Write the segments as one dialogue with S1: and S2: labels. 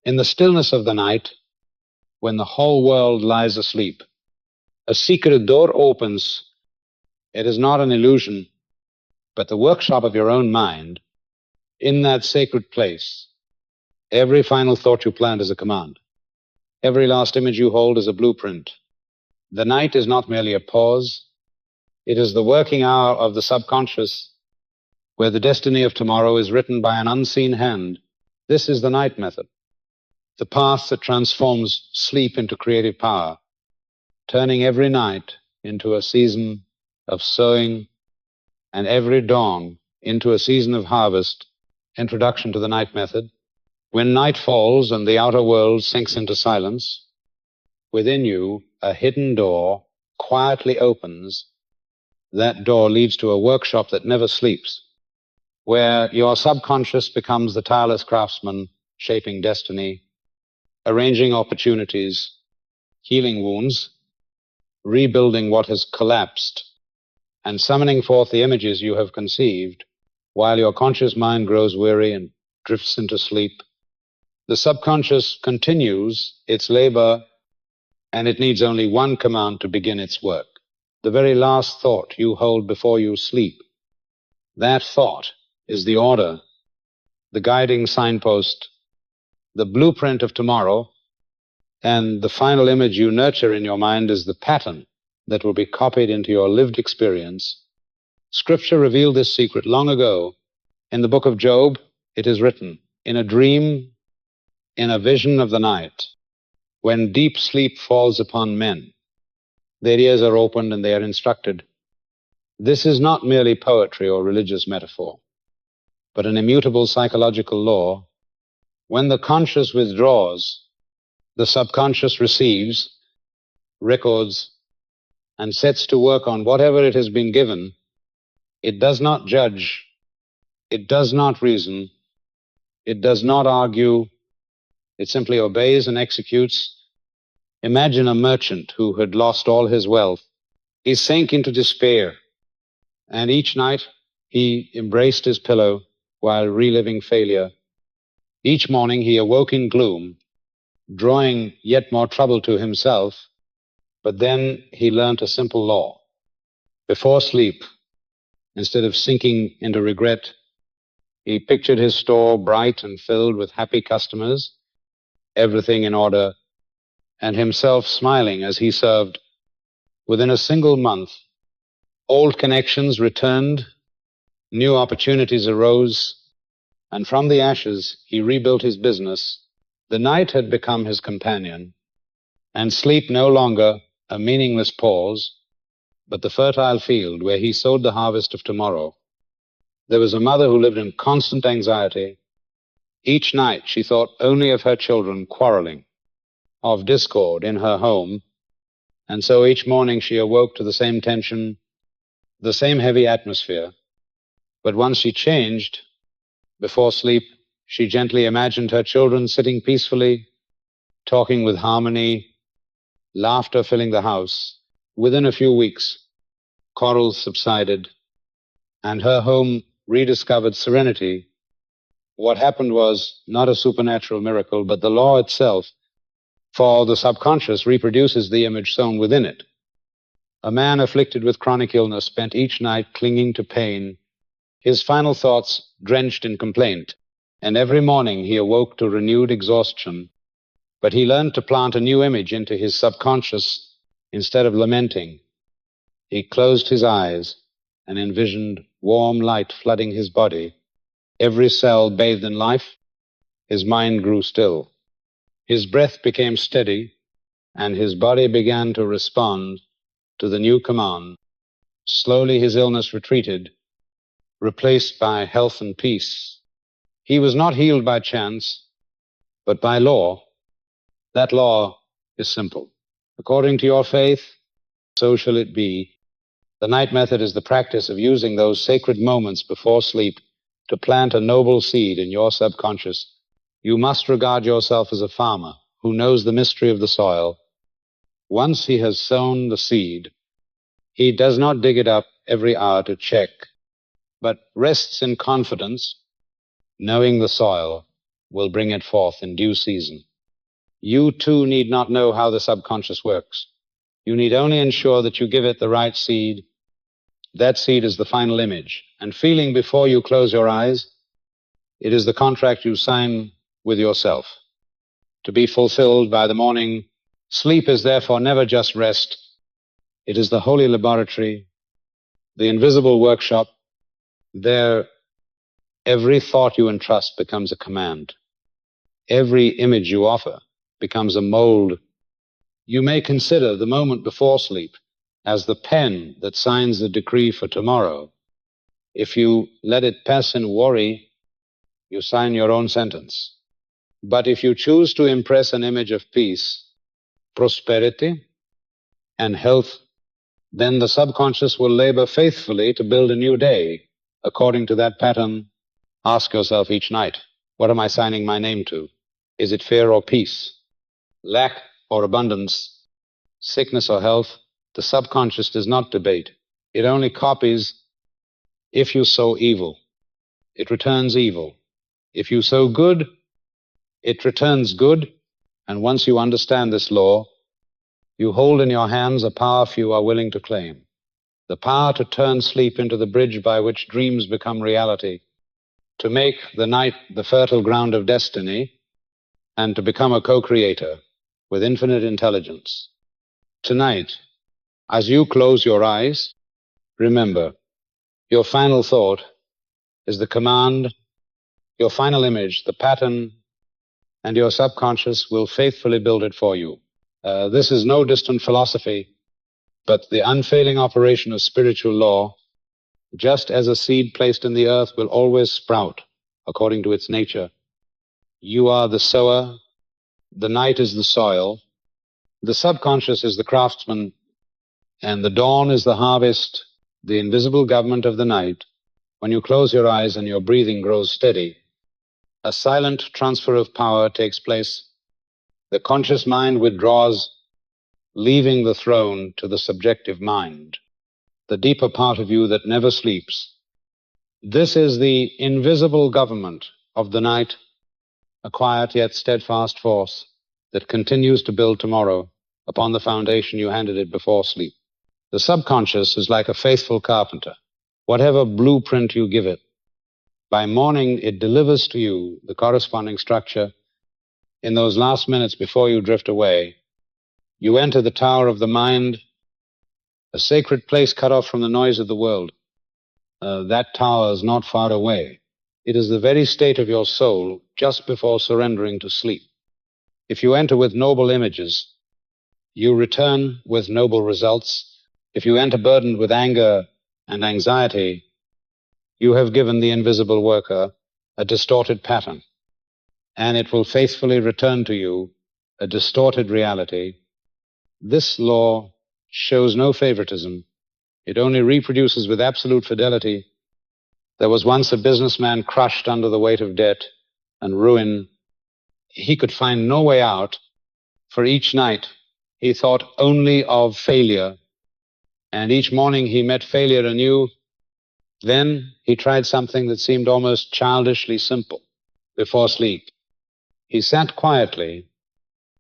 S1: In the stillness of the night, when the whole world lies asleep, a secret door opens. It is not an illusion, but the workshop of your own mind. In that sacred place, every final thought you plant is a command. Every last image you hold is a blueprint. The night is not merely a pause. It is the working hour of the subconscious, where the destiny of tomorrow is written by an unseen hand. This is the night method, the path that transforms sleep into creative power, turning every night into a season of sowing and every dawn into a season of harvest. Introduction to the night method. When night falls and the outer world sinks into silence, within you a hidden door quietly opens. That door leads to a workshop that never sleeps, where your subconscious becomes the tireless craftsman, shaping destiny, arranging opportunities, healing wounds, rebuilding what has collapsed, and summoning forth the images you have conceived while your conscious mind grows weary and drifts into sleep. The subconscious continues its labor, and it needs only one command to begin its work. The very last thought you hold before you sleep, that thought is the order, the guiding signpost, the blueprint of tomorrow, and the final image you nurture in your mind is the pattern that will be copied into your lived experience. Scripture revealed this secret long ago. In the book of Job, it is written, "In a dream, in a vision of the night, when deep sleep falls upon men, their ears are opened and they are instructed." This is not merely poetry or religious metaphor, but an immutable psychological law. When the conscious withdraws, the subconscious receives, records, and sets to work on whatever it has been given. It does not judge, it does not reason, it does not argue, it simply obeys and executes. Imagine a merchant who had lost all his wealth. He sank into despair, and each night he embraced his pillow while reliving failure. Each morning he awoke in gloom, drawing yet more trouble to himself, but then he learnt a simple law. Before sleep, instead of sinking into regret, he pictured his store bright and filled with happy customers, everything in order, and himself smiling as he served. Within a single month, old connections returned, new opportunities arose, and from the ashes he rebuilt his business. The night had become his companion, and sleep no longer a meaningless pause, but the fertile field where he sowed the harvest of tomorrow. There was a mother who lived in constant anxiety. Each night she thought only of her children quarreling, of discord in her home, and so each morning she awoke to the same tension, the same heavy atmosphere. But once she changed, before sleep, she gently imagined her children sitting peacefully, talking with harmony, laughter filling the house. Within a few weeks, quarrels subsided, and her home rediscovered serenity. What happened was not a supernatural miracle, but the law itself, for the subconscious reproduces the image sown within it. A man afflicted with chronic illness spent each night clinging to pain, his final thoughts drenched in complaint, and every morning he awoke to renewed exhaustion. But he learned to plant a new image into his subconscious instead of lamenting. He closed his eyes and envisioned warm light flooding his body. Every cell bathed in life, his mind grew still. His breath became steady, and his body began to respond to the new command. Slowly his illness retreated, replaced by health and peace. He was not healed by chance, but by law. That law is simple. According to your faith, so shall it be. The night method is the practice of using those sacred moments before sleep to plant a noble seed in your subconscious. You must regard yourself as a farmer who knows the mystery of the soil. Once he has sown the seed, he does not dig it up every hour to check, but rests in confidence, knowing the soil, will bring it forth in due season. You too need not know how the subconscious works. You need only ensure that you give it the right seed. That seed is the final image. And feeling before you close your eyes, it is the contract you sign with yourself to be fulfilled by the morning. Sleep is therefore never just rest. It is the holy laboratory, the invisible workshop. There, every thought you entrust becomes a command. Every image you offer becomes a mold. You may consider the moment before sleep as the pen that signs the decree for tomorrow. If you let it pass in worry, you sign your own sentence. But if you choose to impress an image of peace, prosperity, and health, then the subconscious will labor faithfully to build a new day according to that pattern. Ask yourself each night, what am I signing my name to? Is it fear or peace? Lack or abundance? Sickness or health? The subconscious does not debate. It only copies. If you sow evil, it returns evil. If you sow good, it returns good. And once you understand this law, you hold in your hands a power few are willing to claim. The power to turn sleep into the bridge by which dreams become reality, to make the night the fertile ground of destiny, and to become a co-creator with infinite intelligence. Tonight, as you close your eyes, remember, your final thought is the command, your final image, the pattern, and your subconscious will faithfully build it for you. This is no distant philosophy, but the unfailing operation of spiritual law. Just as a seed placed in the earth will always sprout according to its nature. You are the sower, the night is the soil, the subconscious is the craftsman, and the dawn is the harvest, the invisible government of the night. When you close your eyes and your breathing grows steady, a silent transfer of power takes place. The conscious mind withdraws, leaving the throne to the subjective mind, the deeper part of you that never sleeps. This is the invisible government of the night, a quiet yet steadfast force that continues to build tomorrow upon the foundation you handed it before sleep. The subconscious is like a faithful carpenter. Whatever blueprint you give it, by morning it delivers to you the corresponding structure. In those last minutes before you drift away, you enter the tower of the mind, a sacred place cut off from the noise of the world. That tower is not far away. It is the very state of your soul just before surrendering to sleep. If you enter with noble images, you return with noble results. If you enter burdened with anger and anxiety, you have given the invisible worker a distorted pattern, and it will faithfully return to you a distorted reality. This law shows no favoritism. It only reproduces with absolute fidelity. There was once a businessman crushed under the weight of debt and ruin. He could find no way out. For each night, he thought only of failure, and each morning he met failure anew. Then he tried something that seemed almost childishly simple. Before sleep, he sat quietly,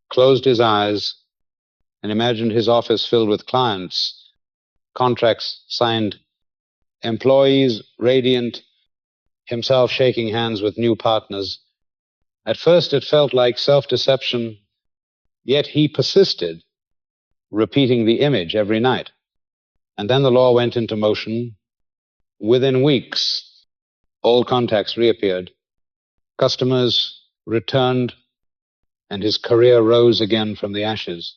S1: closed his eyes, and imagined his office filled with clients, contracts signed, employees radiant, himself shaking hands with new partners. At first it felt like self-deception, yet he persisted, repeating the image every night. And then the law went into motion. Within weeks, old contacts reappeared. Customers returned, and his career rose again from the ashes.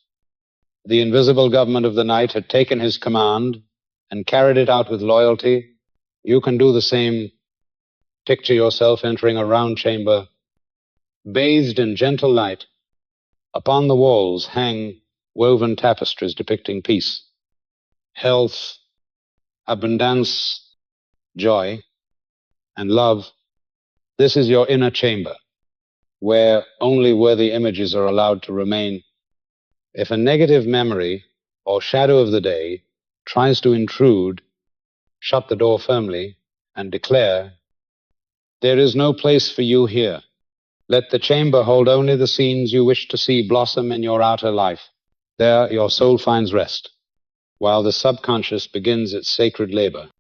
S1: The invisible government of the night had taken his command and carried it out with loyalty. You can do the same. Picture yourself entering a round chamber, bathed in gentle light. Upon the walls hang woven tapestries depicting peace, health, abundance, joy, and love. This is your inner chamber, where only worthy images are allowed to remain. If a negative memory or shadow of the day tries to intrude, shut the door firmly and declare, "There is no place for you here. Let the chamber hold only the scenes you wish to see blossom in your outer life. There your soul finds rest, while the subconscious begins its sacred labor.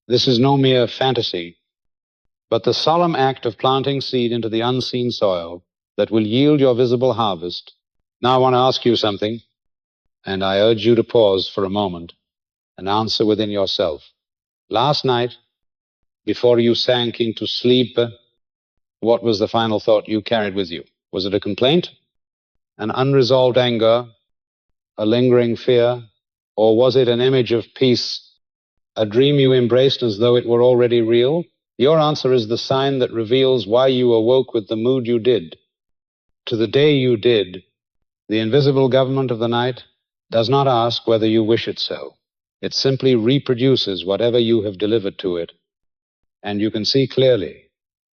S1: This is no mere fantasy, but the solemn act of planting seed into the unseen soil that will yield your visible harvest. Now I want to ask you something, and I urge you to pause for a moment and answer within yourself. Last night, before you sank into sleep, what was the final thought you carried with you? Was it a complaint, an unresolved anger, a lingering fear, or was it an image of peace, a dream you embraced as though it were already real? Your answer is the sign that reveals why you awoke with the mood you did. To the day you did, the invisible government of the night does not ask whether you wish it so. It simply reproduces whatever you have delivered to it. And you can see clearly,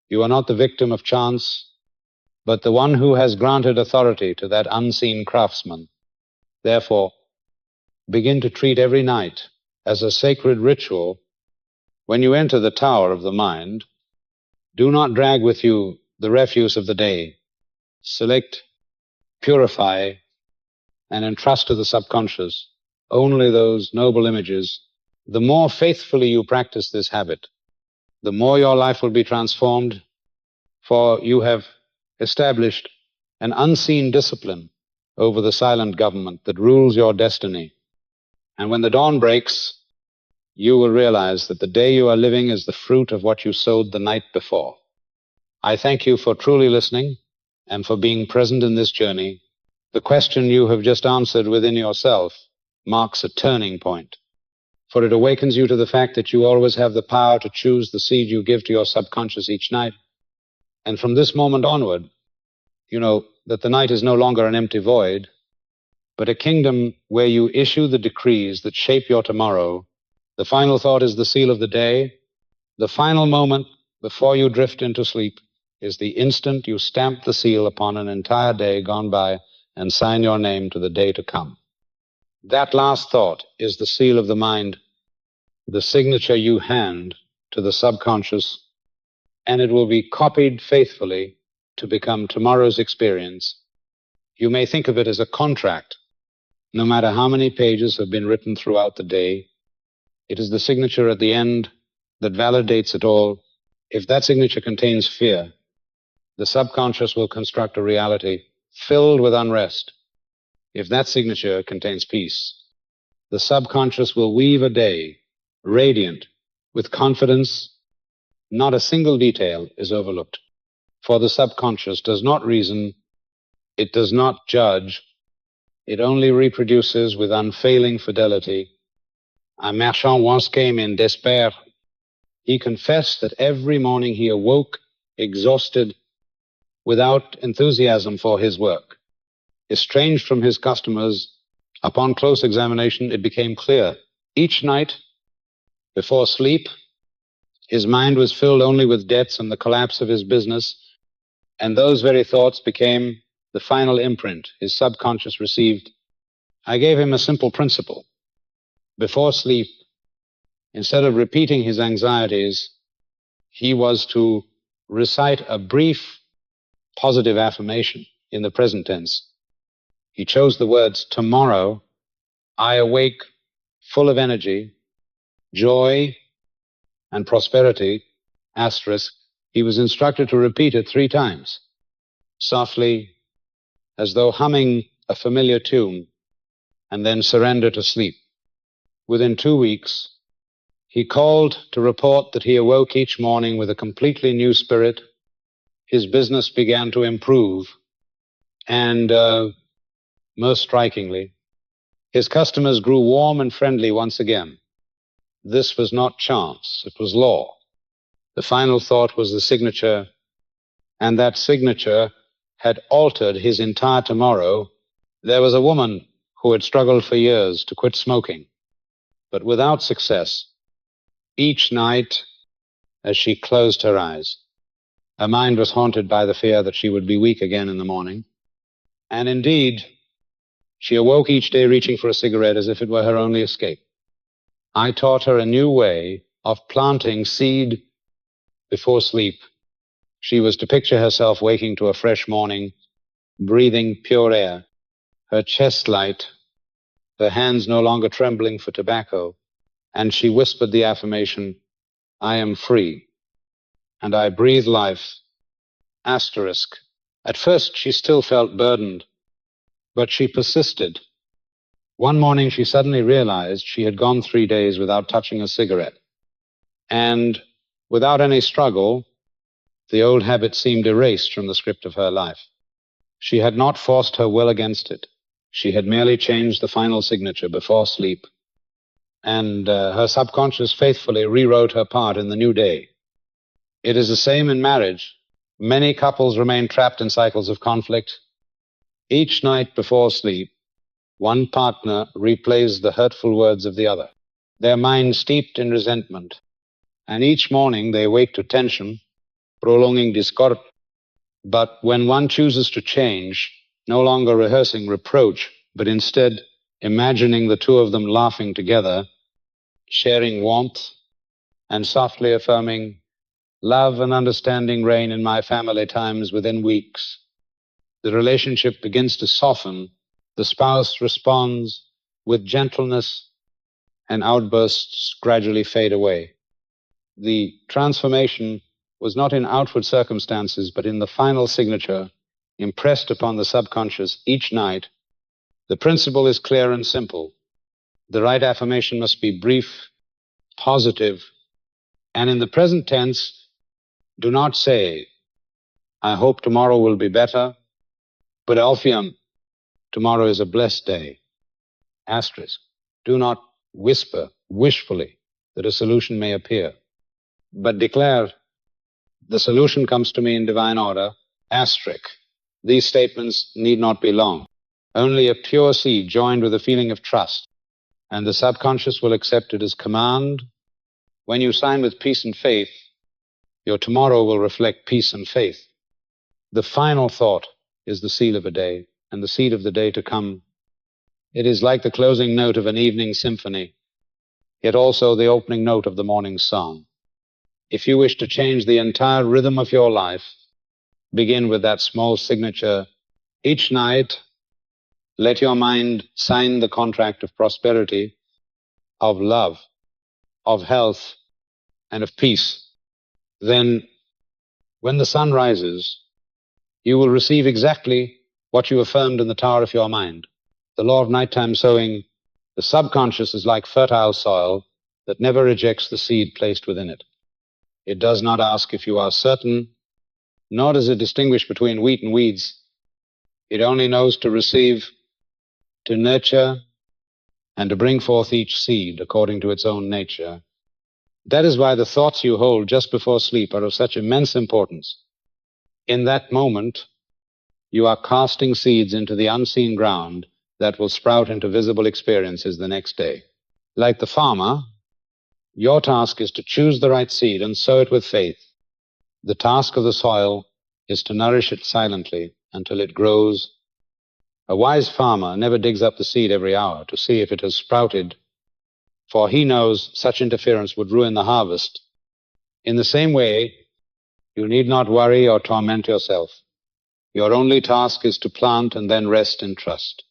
S1: you are not the victim of chance, but the one who has granted authority to that unseen craftsman. Therefore, begin to treat every night as a sacred ritual. When you enter the tower of the mind, do not drag with you the refuse of the day. Select, purify, and entrust to the subconscious only those noble images. The more faithfully you practice this habit, the more your life will be transformed, for you have established an unseen discipline over the silent government that rules your destiny. And when the dawn breaks, you will realize that the day you are living is the fruit of what you sowed the night before. I thank you for truly listening and for being present in this journey. The question you have just answered within yourself marks a turning point, for it awakens you to the fact that you always have the power to choose the seed you give to your subconscious each night. And from this moment onward, you know that the night is no longer an empty void, but a kingdom where you issue the decrees that shape your tomorrow. The final thought is the seal of the day. The final moment before you drift into sleep is the instant you stamp the seal upon an entire day gone by and sign your name to the day to come. That last thought is the seal of the mind, the signature you hand to the subconscious, and it will be copied faithfully to become tomorrow's experience. You may think of it as a contract. No matter how many pages have been written throughout the day, it is the signature at the end that validates it all. If that signature contains fear, the subconscious will construct a reality filled with unrest. If that signature contains peace, the subconscious will weave a day radiant with confidence. Not a single detail is overlooked, for the subconscious does not reason, it does not judge, it only reproduces with unfailing fidelity. Un marchand once came in despair. He confessed that every morning he awoke exhausted, without enthusiasm for his work. Estranged from his customers, upon close examination, it became clear. Each night, before sleep, his mind was filled only with debts and the collapse of his business, and those very thoughts became the final imprint his subconscious received. I gave him a simple principle. Before sleep, instead of repeating his anxieties, he was to recite a brief positive affirmation in the present tense. He chose the words, tomorrow I awake full of energy, joy, and prosperity, asterisk. He was instructed to repeat it 3 times, softly, as though humming a familiar tune, and then surrender to sleep. Within 2 weeks, he called to report that he awoke each morning with a completely new spirit. His business began to improve, and most strikingly, his customers grew warm and friendly once again. This was not chance, it was law. The final thought was the signature, and that signature had altered his entire tomorrow. There was a woman who had struggled for years to quit smoking, but without success. Each night, as she closed her eyes, her mind was haunted by the fear that she would be weak again in the morning. And indeed, she awoke each day reaching for a cigarette as if it were her only escape. I taught her a new way of planting seed before sleep She was to picture herself waking to a fresh morning, breathing pure air, her chest light, her hands no longer trembling for tobacco, and she whispered the affirmation, "I am free, and I breathe life." Asterisk. At first she still felt burdened, but she persisted. One morning she suddenly realized she had gone 3 days without touching a cigarette, and without any struggle, the old habit seemed erased from the script of her life. She had not forced her will against it. She had merely changed the final signature before sleep, and her subconscious faithfully rewrote her part in the new day. It is the same in marriage. Many couples remain trapped in cycles of conflict. Each night before sleep, one partner replays the hurtful words of the other, their mind steeped in resentment, and each morning they wake to tension, prolonging discord. But when one chooses to change, no longer rehearsing reproach, but instead imagining the two of them laughing together, sharing warmth, and softly affirming, "Love and understanding reign in my family times within weeks," the relationship begins to soften. The spouse responds with gentleness, and outbursts gradually fade away. The transformation was not in outward circumstances, but in the final signature impressed upon the subconscious each night. The principle is clear and simple. The right affirmation must be brief, positive, and in the present tense. Do not say, "I hope tomorrow will be better," but affirm, "Tomorrow is a blessed day." Asterisk. Do not whisper wishfully that a solution may appear, but declare, "The solution comes to me in divine order." Asterisk. These statements need not be long. Only a pure seed joined with a feeling of trust, and the subconscious will accept it as command. When you sign with peace and faith, your tomorrow will reflect peace and faith. The final thought is the seal of a day, and the seed of the day to come. It is like the closing note of an evening symphony, yet also the opening note of the morning song. If you wish to change the entire rhythm of your life, begin with that small signature. Each night, let your mind sign the contract of prosperity, of love, of health, and of peace. Then, when the sun rises, you will receive exactly what you affirmed in the tower of your mind. The law of nighttime sowing, the subconscious is like fertile soil that never rejects the seed placed within it. It does not ask if you are certain, nor does it distinguish between wheat and weeds. It only knows to receive, to nurture, and to bring forth each seed according to its own nature. That is why the thoughts you hold just before sleep are of such immense importance. In that moment, you are casting seeds into the unseen ground that will sprout into visible experiences the next day. Like the farmer, your task is to choose the right seed and sow it with faith. The task of the soil is to nourish it silently until it grows. A wise farmer never digs up the seed every hour to see if it has sprouted, for he knows such interference would ruin the harvest. In the same way, you need not worry or torment yourself. Your only task is to plant and then rest in trust,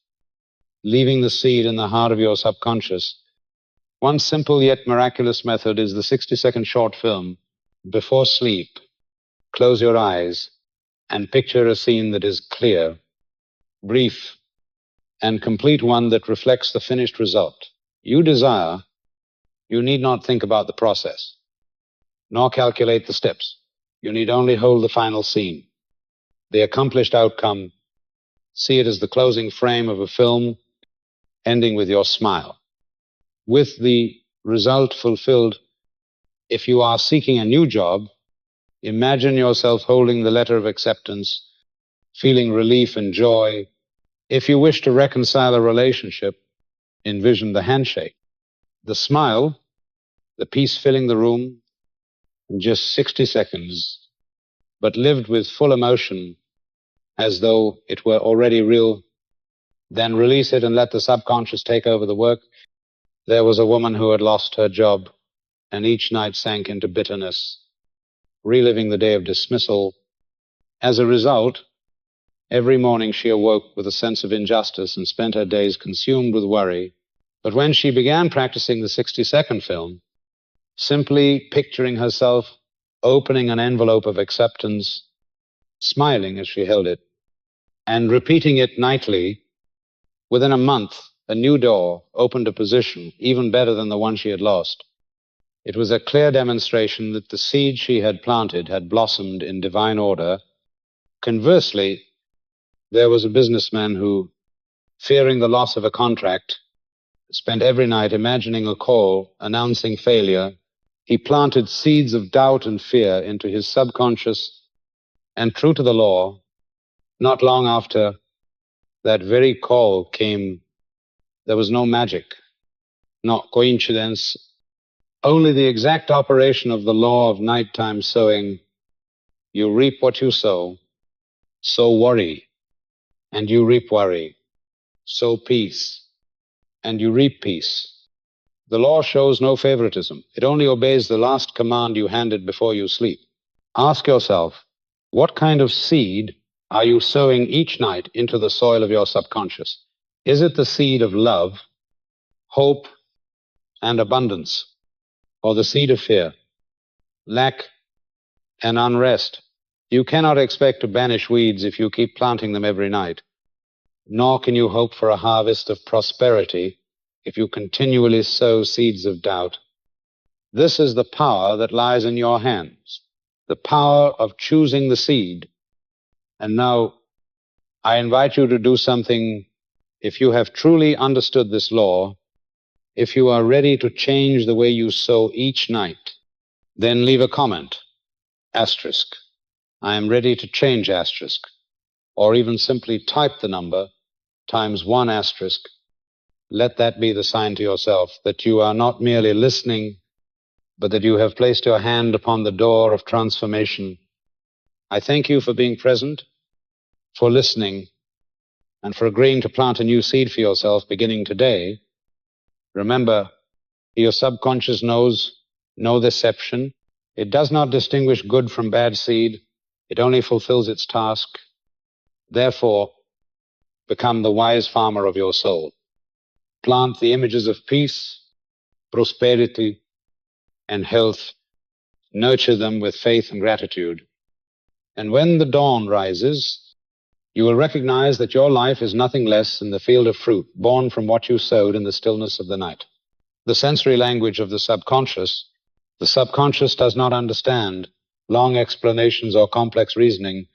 S1: leaving the seed in the heart of your subconscious. One simple yet miraculous method is the 60-second short film. Before sleep, close your eyes and picture a scene that is clear, brief, and complete, one that reflects the finished result you desire. You need not think about the process, nor calculate the steps. You need only hold the final scene, the accomplished outcome. See it as the closing frame of a film, ending with your smile, with the result fulfilled. If you are seeking a new job, imagine yourself holding the letter of acceptance, feeling relief and joy. If you wish to reconcile a relationship, envision the handshake, the smile, the peace filling the room in just 60 seconds, but lived with full emotion as though it were already real. Then release it and let the subconscious take over the work. There was a woman who had lost her job and each night sank into bitterness, reliving the day of dismissal, As a result, every morning she awoke with a sense of injustice and spent her days consumed with worry. But when she began practicing the 60-second film, simply picturing herself opening an envelope of acceptance, smiling as she held it, and repeating it nightly, within a month, a new door opened a position even better than the one she had lost. It was a clear demonstration that the seed she had planted had blossomed in divine order. Conversely, there was a businessman who, fearing the loss of a contract, spent every night imagining a call announcing failure. He planted seeds of doubt and fear into his subconscious, and true to the law, not long after that very call came, there was no magic, not coincidence, only the exact operation of the law of nighttime sowing. You reap what you sow. Sow worry, and you reap worry. Sow peace, and you reap peace. The law shows no favoritism. It only obeys the last command you handed before you sleep. Ask yourself, what kind of seed are you sowing each night into the soil of your subconscious? Is it the seed of love, hope, and abundance, or the seed of fear, lack, and unrest? You cannot expect to banish weeds if you keep planting them every night, nor can you hope for a harvest of prosperity if you continually sow seeds of doubt. This is the power that lies in your hands, the power of choosing the seed. And now, I invite you to do something. If you have truly understood this law, if you are ready to change the way you sow each night, then leave a comment, asterisk. I am ready to change, asterisk. Or even simply type the number times 1 asterisk. Let that be the sign to yourself that you are not merely listening, but that you have placed your hand upon the door of transformation. I thank you for being present, for listening, and for agreeing to plant a new seed for yourself beginning today. Remember, your subconscious knows no deception. It does not distinguish good from bad seed. It only fulfills its task. Therefore, become the wise farmer of your soul. Plant the images of peace, prosperity, and health. Nurture them with faith and gratitude. And when the dawn rises, you will recognize that your life is nothing less than the field of fruit born from what you sowed in the stillness of the night. The sensory language of the subconscious does not understand long explanations or complex reasoning.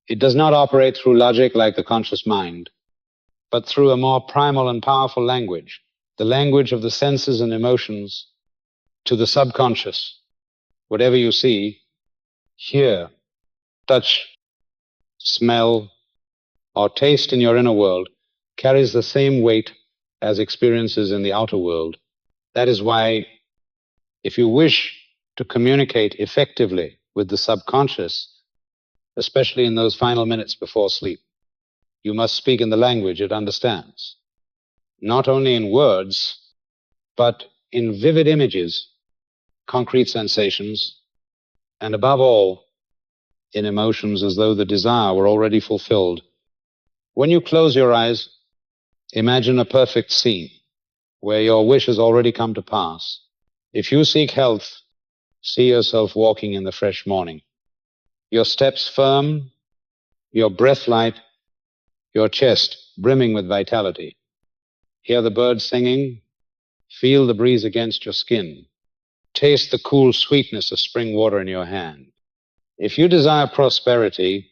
S1: It does not operate through logic like the conscious mind, but through a more primal and powerful language, the language of the senses and emotions. To the subconscious, whatever you see, hear, touch, smell, or taste in your inner world carries the same weight as experiences in the outer world. That is why, if you wish to communicate effectively with the subconscious, especially in those final minutes before sleep, you must speak in the language it understands, not only in words, but in vivid images, concrete sensations, and above all, in emotions as though the desire were already fulfilled. When you close your eyes, imagine a perfect scene where your wish has already come to pass. If you seek health, see yourself walking in the fresh morning, your steps firm, your breath light, your chest brimming with vitality. Hear the birds singing, feel the breeze against your skin, taste the cool sweetness of spring water in your hand. If you desire prosperity,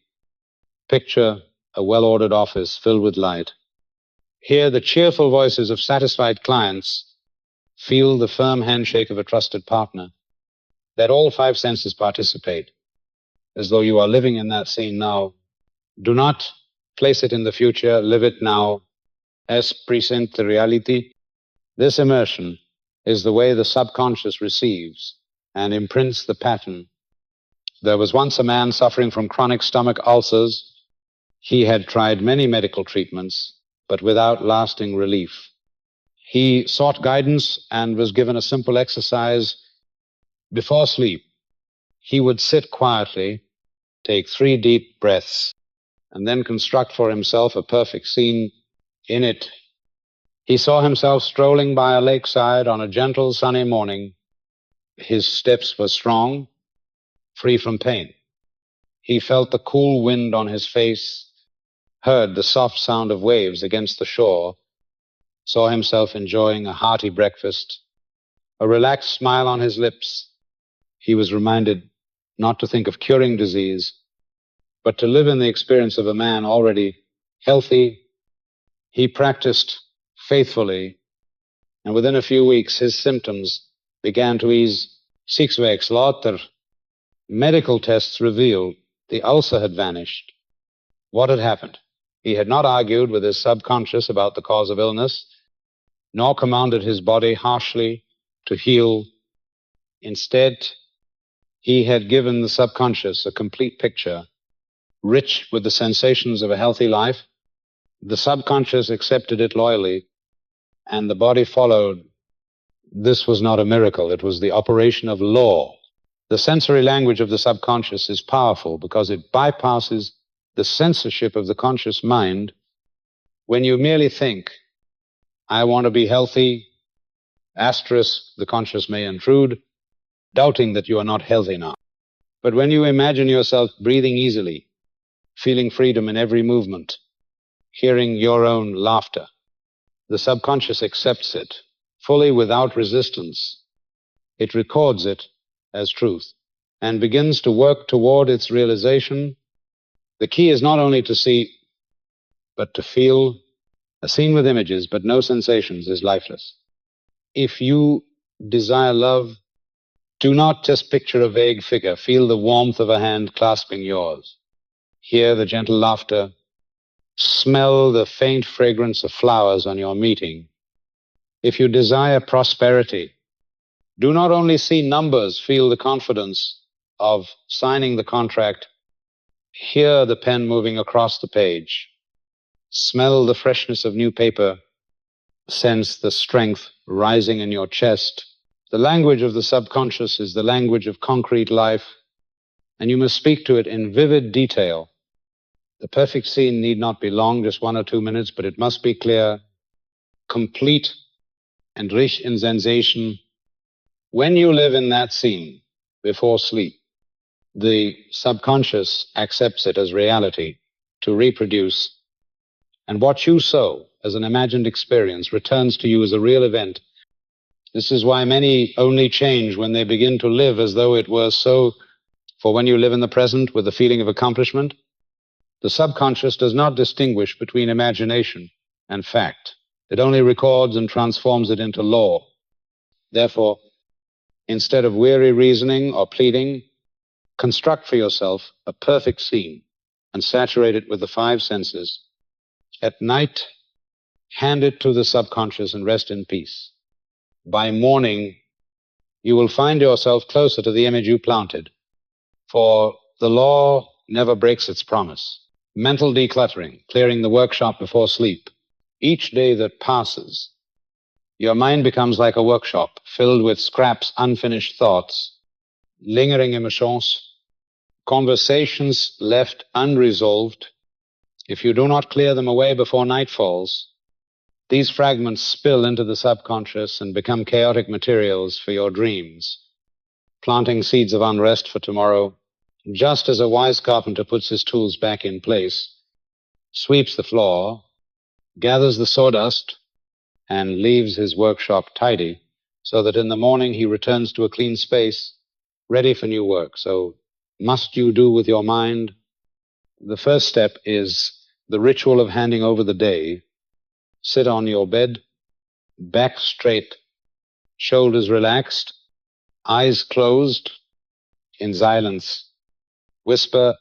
S1: picture a well-ordered office filled with light. Hear the cheerful voices of satisfied clients. Feel the firm handshake of a trusted partner. Let all 5 senses participate, as though you are living in that scene now. Do not place it in the future, live it now. Es presente reality. This immersion is the way the subconscious receives and imprints the pattern. There was once a man suffering from chronic stomach ulcers. He had tried many medical treatments, but without lasting relief. He sought guidance and was given a simple exercise. Before sleep, he would sit quietly take 3 deep breaths, and then construct for himself a perfect scene. In it, he saw himself strolling by a lakeside on a gentle, sunny morning. His steps were strong, free from pain. He felt the cool wind on his face, heard the soft sound of waves against the shore, saw himself enjoying a hearty breakfast, a relaxed smile on his lips. He was reminded not to think of curing disease, but to live in the experience of a man already healthy. He practiced faithfully, and within a few weeks his symptoms began to ease. 6 weeks later, medical tests revealed the ulcer had vanished. What had happened? He had not argued with his subconscious about the cause of illness, nor commanded his body harshly to heal. Instead, he had given the subconscious a complete picture, rich with the sensations of a healthy life. The subconscious accepted it loyally, and the body followed. This was not a miracle. It was the operation of law. The sensory language of the subconscious is powerful because it bypasses the censorship of the conscious mind. When you merely think, I want to be healthy, asterisk, the conscious may intrude, doubting that you are not healthy now. But when you imagine yourself breathing easily, feeling freedom in every movement, hearing your own laughter, the subconscious accepts it fully without resistance. It records it as truth and begins to work toward its realization. The key is not only to see, but to feel. A scene with images but no sensations is lifeless. If you desire love, do not just picture a vague figure. Feel the warmth of a hand clasping yours. Hear the gentle laughter. Smell the faint fragrance of flowers on your meeting. If you desire prosperity, do not only see numbers, feel the confidence of signing the contract. Hear the pen moving across the page. Smell the freshness of new paper. Sense the strength rising in your chest. The language of the subconscious is the language of concrete life, and you must speak to it in vivid detail. The perfect scene need not be long, just 1 or 2 minutes, but it must be clear, complete, and rich in sensation. When you live in that scene before sleep, the subconscious accepts it as reality to reproduce, and what you sow as an imagined experience returns to you as a real event. This is why many only change when they begin to live as though it were so. For when you live in the present with the feeling of accomplishment, the subconscious does not distinguish between imagination and fact. It only records and transforms it into law. Therefore, instead of weary reasoning or pleading, construct for yourself a perfect scene and saturate it with the 5 senses. At night, hand it to the subconscious and rest in peace. By morning, you will find yourself closer to the image you planted, for the law never breaks its promise. Mental decluttering, clearing the workshop before sleep. Each day that passes, your mind becomes like a workshop filled with scraps, unfinished thoughts, lingering emotions, conversations left unresolved. If you do not clear them away before night falls, these fragments spill into the subconscious and become chaotic materials for your dreams, planting seeds of unrest for tomorrow. Just as a wise carpenter puts his tools back in place, sweeps the floor, gathers the sawdust, and leaves his workshop tidy, so that in the morning he returns to a clean space, ready for new work. So, must you do with your mind? The first step is the ritual of handing over the day. Sit on your bed, back straight, shoulders relaxed, eyes closed, in silence. Whisper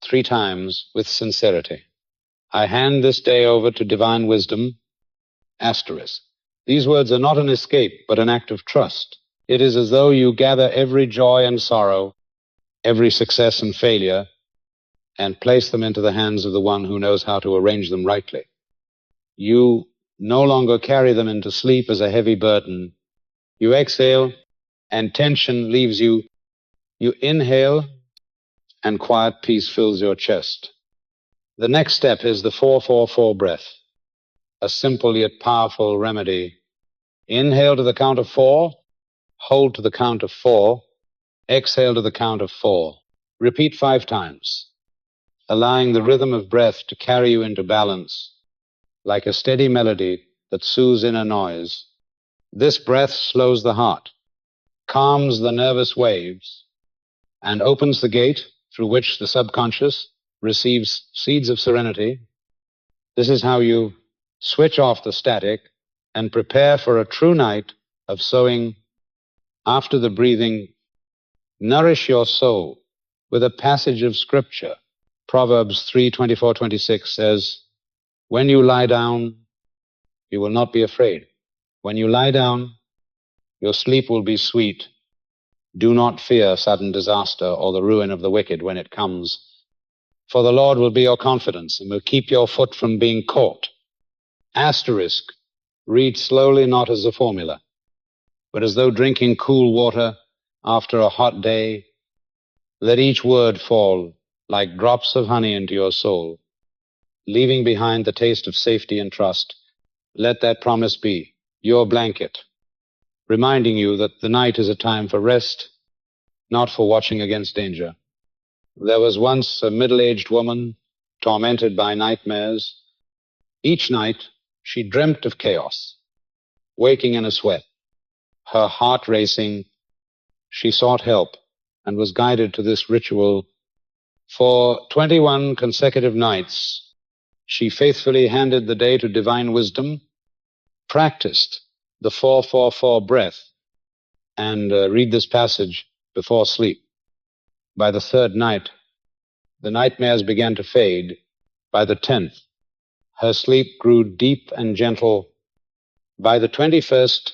S1: 3 times with sincerity. I hand this day over to divine wisdom, asterisk. These words are not an escape, but an act of trust. It is as though you gather every joy and sorrow, every success and failure, and place them into the hands of the one who knows how to arrange them rightly. You no longer carry them into sleep as a heavy burden. You exhale, and tension leaves you. You inhale, and quiet peace fills your chest. The next step is the 4-4-4 breath, a simple yet powerful remedy. Inhale to the count of 4, hold to the count of 4, exhale to the count of 4. Repeat 5 times, allowing the rhythm of breath to carry you into balance, like a steady melody that soothes inner noise. This breath slows the heart, calms the nervous waves, and opens the gate through which the subconscious receives seeds of serenity. This is how you switch off the static and prepare for a true night of sowing. After the breathing, nourish your soul with a passage of scripture. Proverbs 3:24-26 says, "When you lie down, you will not be afraid. When you lie down, your sleep will be sweet. Do not fear sudden disaster or the ruin of the wicked when it comes. For the Lord will be your confidence and will keep your foot from being caught." Asterisk, read slowly, not as a formula, but as though drinking cool water after a hot day. Let each word fall like drops of honey into your soul, leaving behind the taste of safety and trust. Let that promise be your blanket, reminding you that the night is a time for rest, not for watching against danger. There was once a middle-aged woman tormented by nightmares. Each night she dreamt of chaos, waking in a sweat, her heart racing. She sought help and was guided to this ritual. For 21 consecutive nights, she faithfully handed the day to divine wisdom, practiced the 4-4-4 breath, and read this passage before sleep. By the 3rd night, the nightmares began to fade. By the 10th, her sleep grew deep and gentle. By the 21st,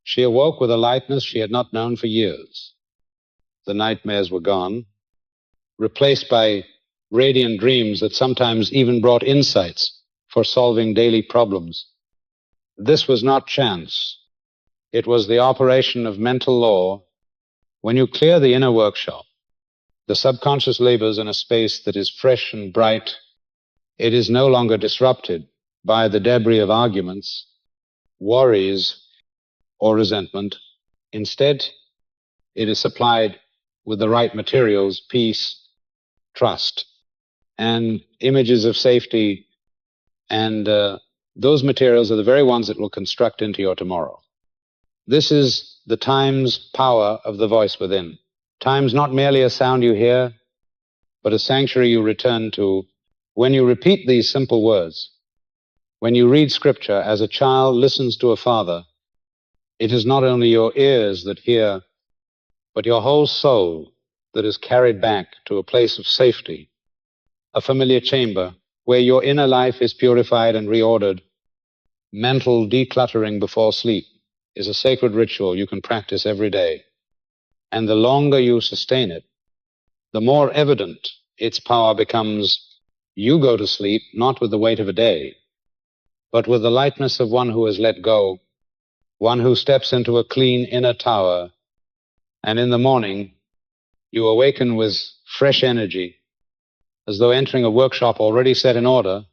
S1: she awoke with a lightness she had not known for years. The nightmares were gone, replaced by radiant dreams that sometimes even brought insights for solving daily problems. This was not chance. It was the operation of mental law. When you clear the inner workshop, the subconscious labors in a space that is fresh and bright. It is no longer disrupted by the debris of arguments, worries, or resentment. Instead, it is supplied with the right materials, peace, trust, and images of safety, and those materials are the very ones that will construct into your tomorrow. This is the time's power of the voice within. Time's not merely a sound you hear, but a sanctuary you return to. When you repeat these simple words, when you read scripture as a child listens to a father, it is not only your ears that hear, but your whole soul that is carried back to a place of safety, a familiar chamber where your inner life is purified and reordered. Mental decluttering before sleep is a sacred ritual you can practice every day. And the longer you sustain it, the more evident its power becomes. You go to sleep not with the weight of a day, but with the lightness of one who has let go, one who steps into a clean inner tower, and in the morning you awaken with fresh energy, as though entering a workshop already set in order,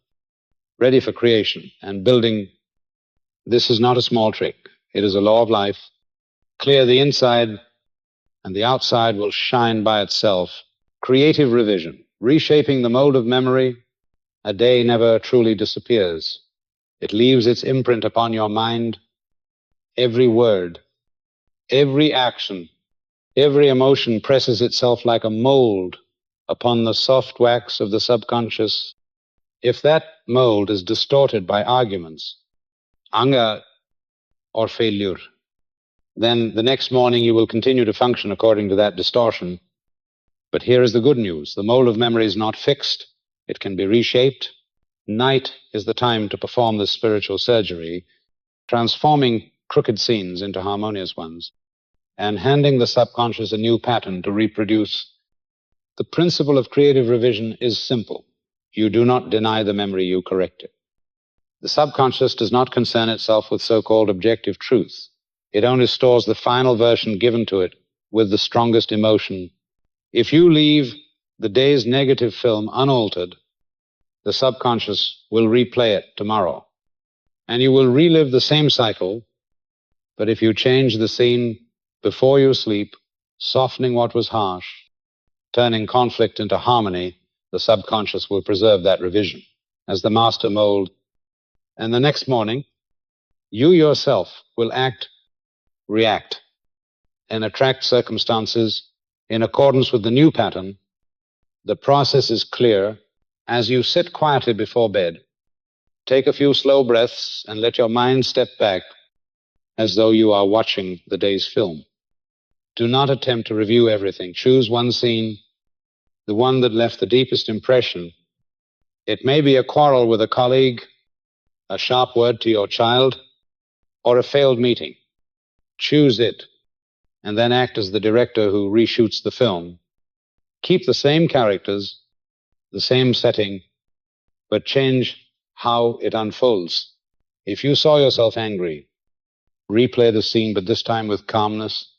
S1: ready for creation and building. This is not a small trick. It is a law of life. Clear the inside, and the outside will shine by itself. Creative revision, reshaping the mold of memory. A day never truly disappears. It leaves its imprint upon your mind. Every word, every action, every emotion presses itself like a mold upon the soft wax of the subconscious. If that mold is distorted by arguments, anger, or failure, then the next morning you will continue to function according to that distortion. But here is the good news. The mold of memory is not fixed. It can be reshaped. Night is the time to perform this spiritual surgery, transforming crooked scenes into harmonious ones, and handing the subconscious a new pattern to reproduce. The principle of creative revision is simple. You do not deny the memory, you correct it. The subconscious does not concern itself with so-called objective truth. It only stores the final version given to it with the strongest emotion. If you leave the day's negative film unaltered, the subconscious will replay it tomorrow. And you will relive the same cycle, but if you change the scene before you sleep, softening what was harsh, turning conflict into harmony, the subconscious will preserve that revision as the master mold. And the next morning, you yourself will act, react, and attract circumstances in accordance with the new pattern. The process is clear. As you sit quietly before bed, take a few slow breaths and let your mind step back as though you are watching the day's film. Do not attempt to review everything. Choose one scene, the one that left the deepest impression. It may be a quarrel with a colleague, a sharp word to your child, or a failed meeting. Choose it, and then act as the director who reshoots the film. Keep the same characters, the same setting, but change how it unfolds. If you saw yourself angry, replay the scene, but this time with calmness,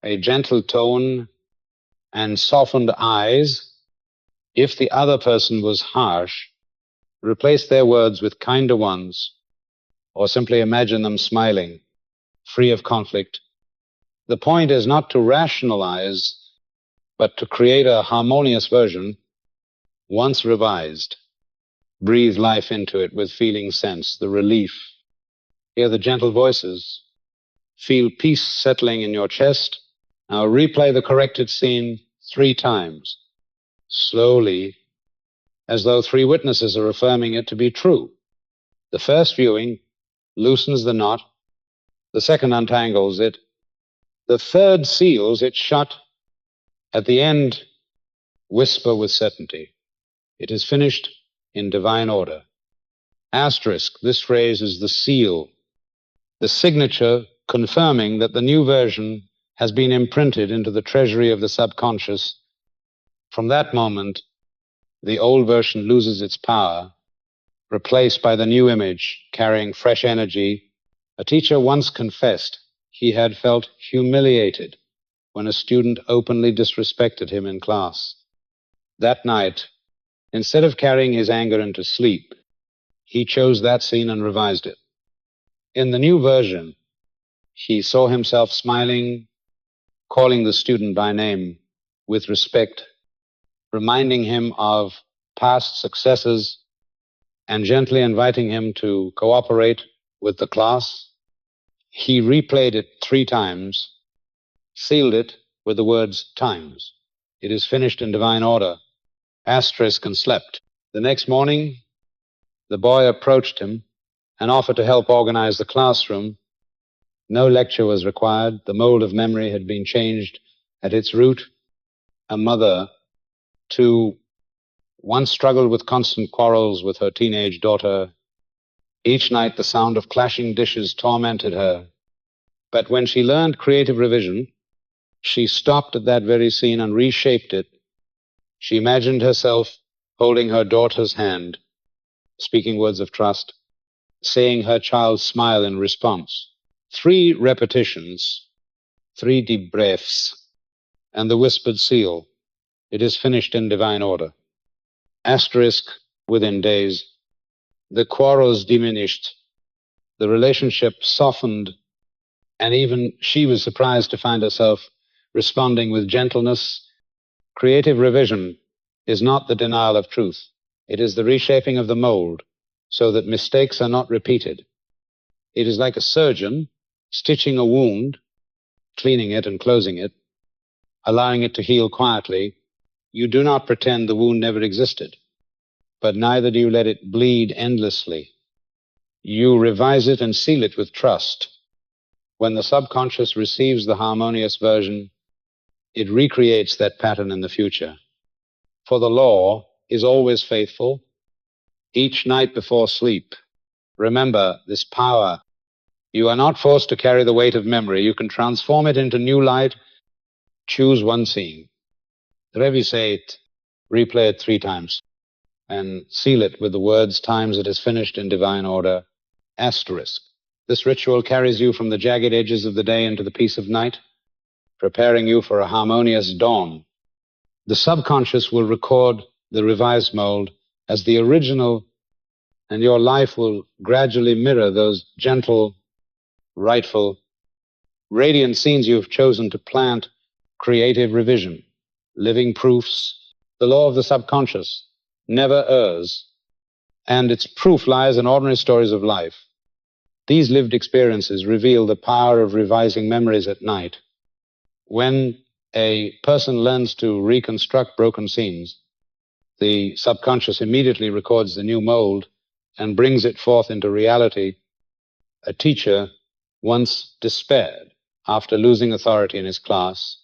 S1: a gentle tone, and softened eyes. If the other person was harsh, replace their words with kinder ones, or simply imagine them smiling, free of conflict. The point is not to rationalize, but to create a harmonious version. Once revised, breathe life into it with feeling sense, the relief. Hear the gentle voices. Feel peace settling in your chest. Now replay the corrected scene 3 times, slowly, as though 3 witnesses are affirming it to be true. The first viewing loosens the knot. The second untangles it. The third seals it shut. At the end, whisper with certainty. It is finished in divine order. Asterisk, this phrase is the seal, the signature confirming that the new version has been imprinted into the treasury of the subconscious. From that moment, the old version loses its power, replaced by the new image carrying fresh energy. A teacher once confessed he had felt humiliated when a student openly disrespected him in class. That night, instead of carrying his anger into sleep, he chose that scene and revised it. In the new version, he saw himself smiling, calling the student by name with respect, reminding him of past successes, and gently inviting him to cooperate with the class. He replayed it 3 times, sealed it with the words times. It is finished in divine order. Asterisk, and slept. The next morning, the boy approached him and offered to help organize the classroom. No lecture was required. The mold of memory had been changed at its root. A mother, who once struggled with constant quarrels with her teenage daughter. Each night the sound of clashing dishes tormented her. But when she learned creative revision, she stopped at that very scene and reshaped it. She imagined herself holding her daughter's hand, speaking words of trust, seeing her child smile in response. 3 repetitions, 3 deep breaths, and the whispered seal. It is finished in divine order. Asterisk, within days, the quarrels diminished, the relationship softened, and even she was surprised to find herself responding with gentleness. Creative revision is not the denial of truth. It is the reshaping of the mold so that mistakes are not repeated. It is like a surgeon stitching a wound, cleaning it and closing it, allowing it to heal quietly. You do not pretend the wound never existed, but neither do you let it bleed endlessly. You revise it and seal it with trust. When the subconscious receives the harmonious version, it recreates that pattern in the future. For the law is always faithful. Each night before sleep, remember this power. You are not forced to carry the weight of memory. You can transform it into new light. Choose one scene. Revise it, replay it 3 times, and seal it with the words times it is finished in divine order. Asterisk. This ritual carries you from the jagged edges of the day into the peace of night, preparing you for a harmonious dawn. The subconscious will record the revised mold as the original, and your life will gradually mirror those gentle, rightful, radiant scenes you've chosen to plant creative revision, living proofs. The law of the subconscious never errs, and its proof lies in ordinary stories of life. These lived experiences reveal the power of revising memories at night. When a person learns to reconstruct broken scenes, the subconscious immediately records the new mold and brings it forth into reality. A teacher once despaired after losing authority in his class.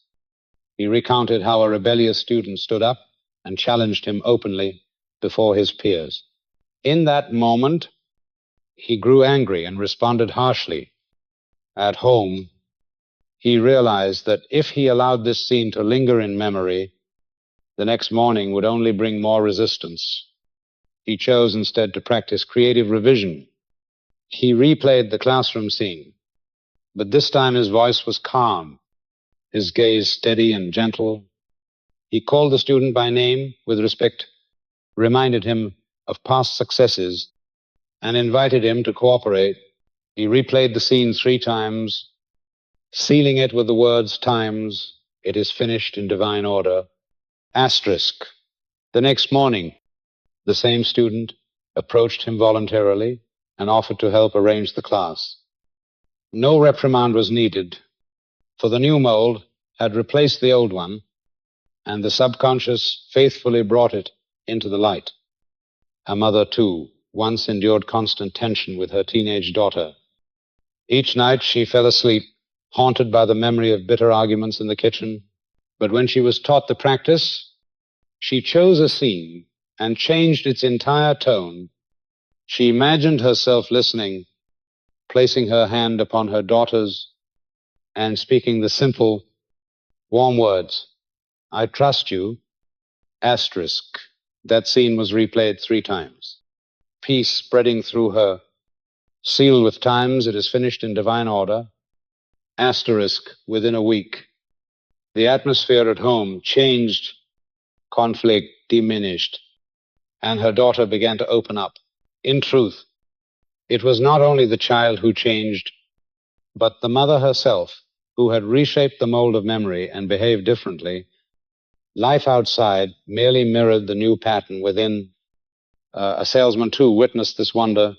S1: He recounted how a rebellious student stood up and challenged him openly before his peers. In that moment, he grew angry and responded harshly. At home, he realized that if he allowed this scene to linger in memory, the next morning would only bring more resistance. He chose instead to practice creative revision. He replayed the classroom scene, but this time his voice was calm, his gaze steady and gentle. He called the student by name with respect, reminded him of past successes, and invited him to cooperate. He replayed the scene 3 times, sealing it with the words times, "It is finished in divine order." Asterisk. The next morning, the same student approached him voluntarily and offered to help arrange the class. No reprimand was needed, for the new mold had replaced the old one, and the subconscious faithfully brought it into the light. A mother, too, once endured constant tension with her teenage daughter. Each night she fell asleep, haunted by the memory of bitter arguments in the kitchen. But when she was taught the practice, she chose a scene and changed its entire tone. She imagined herself listening, placing her hand upon her daughter's and speaking the simple, warm words, "I trust you," asterisk. That scene was replayed 3 times. Peace spreading through her, sealed with times, "It is finished in divine order," asterisk. Within a week, the atmosphere at home changed, conflict diminished, and her daughter began to open up. In truth, it was not only the child who changed, but the mother herself, who had reshaped the mold of memory and behaved differently. Life outside merely mirrored the new pattern within. A salesman, too, witnessed this wonder.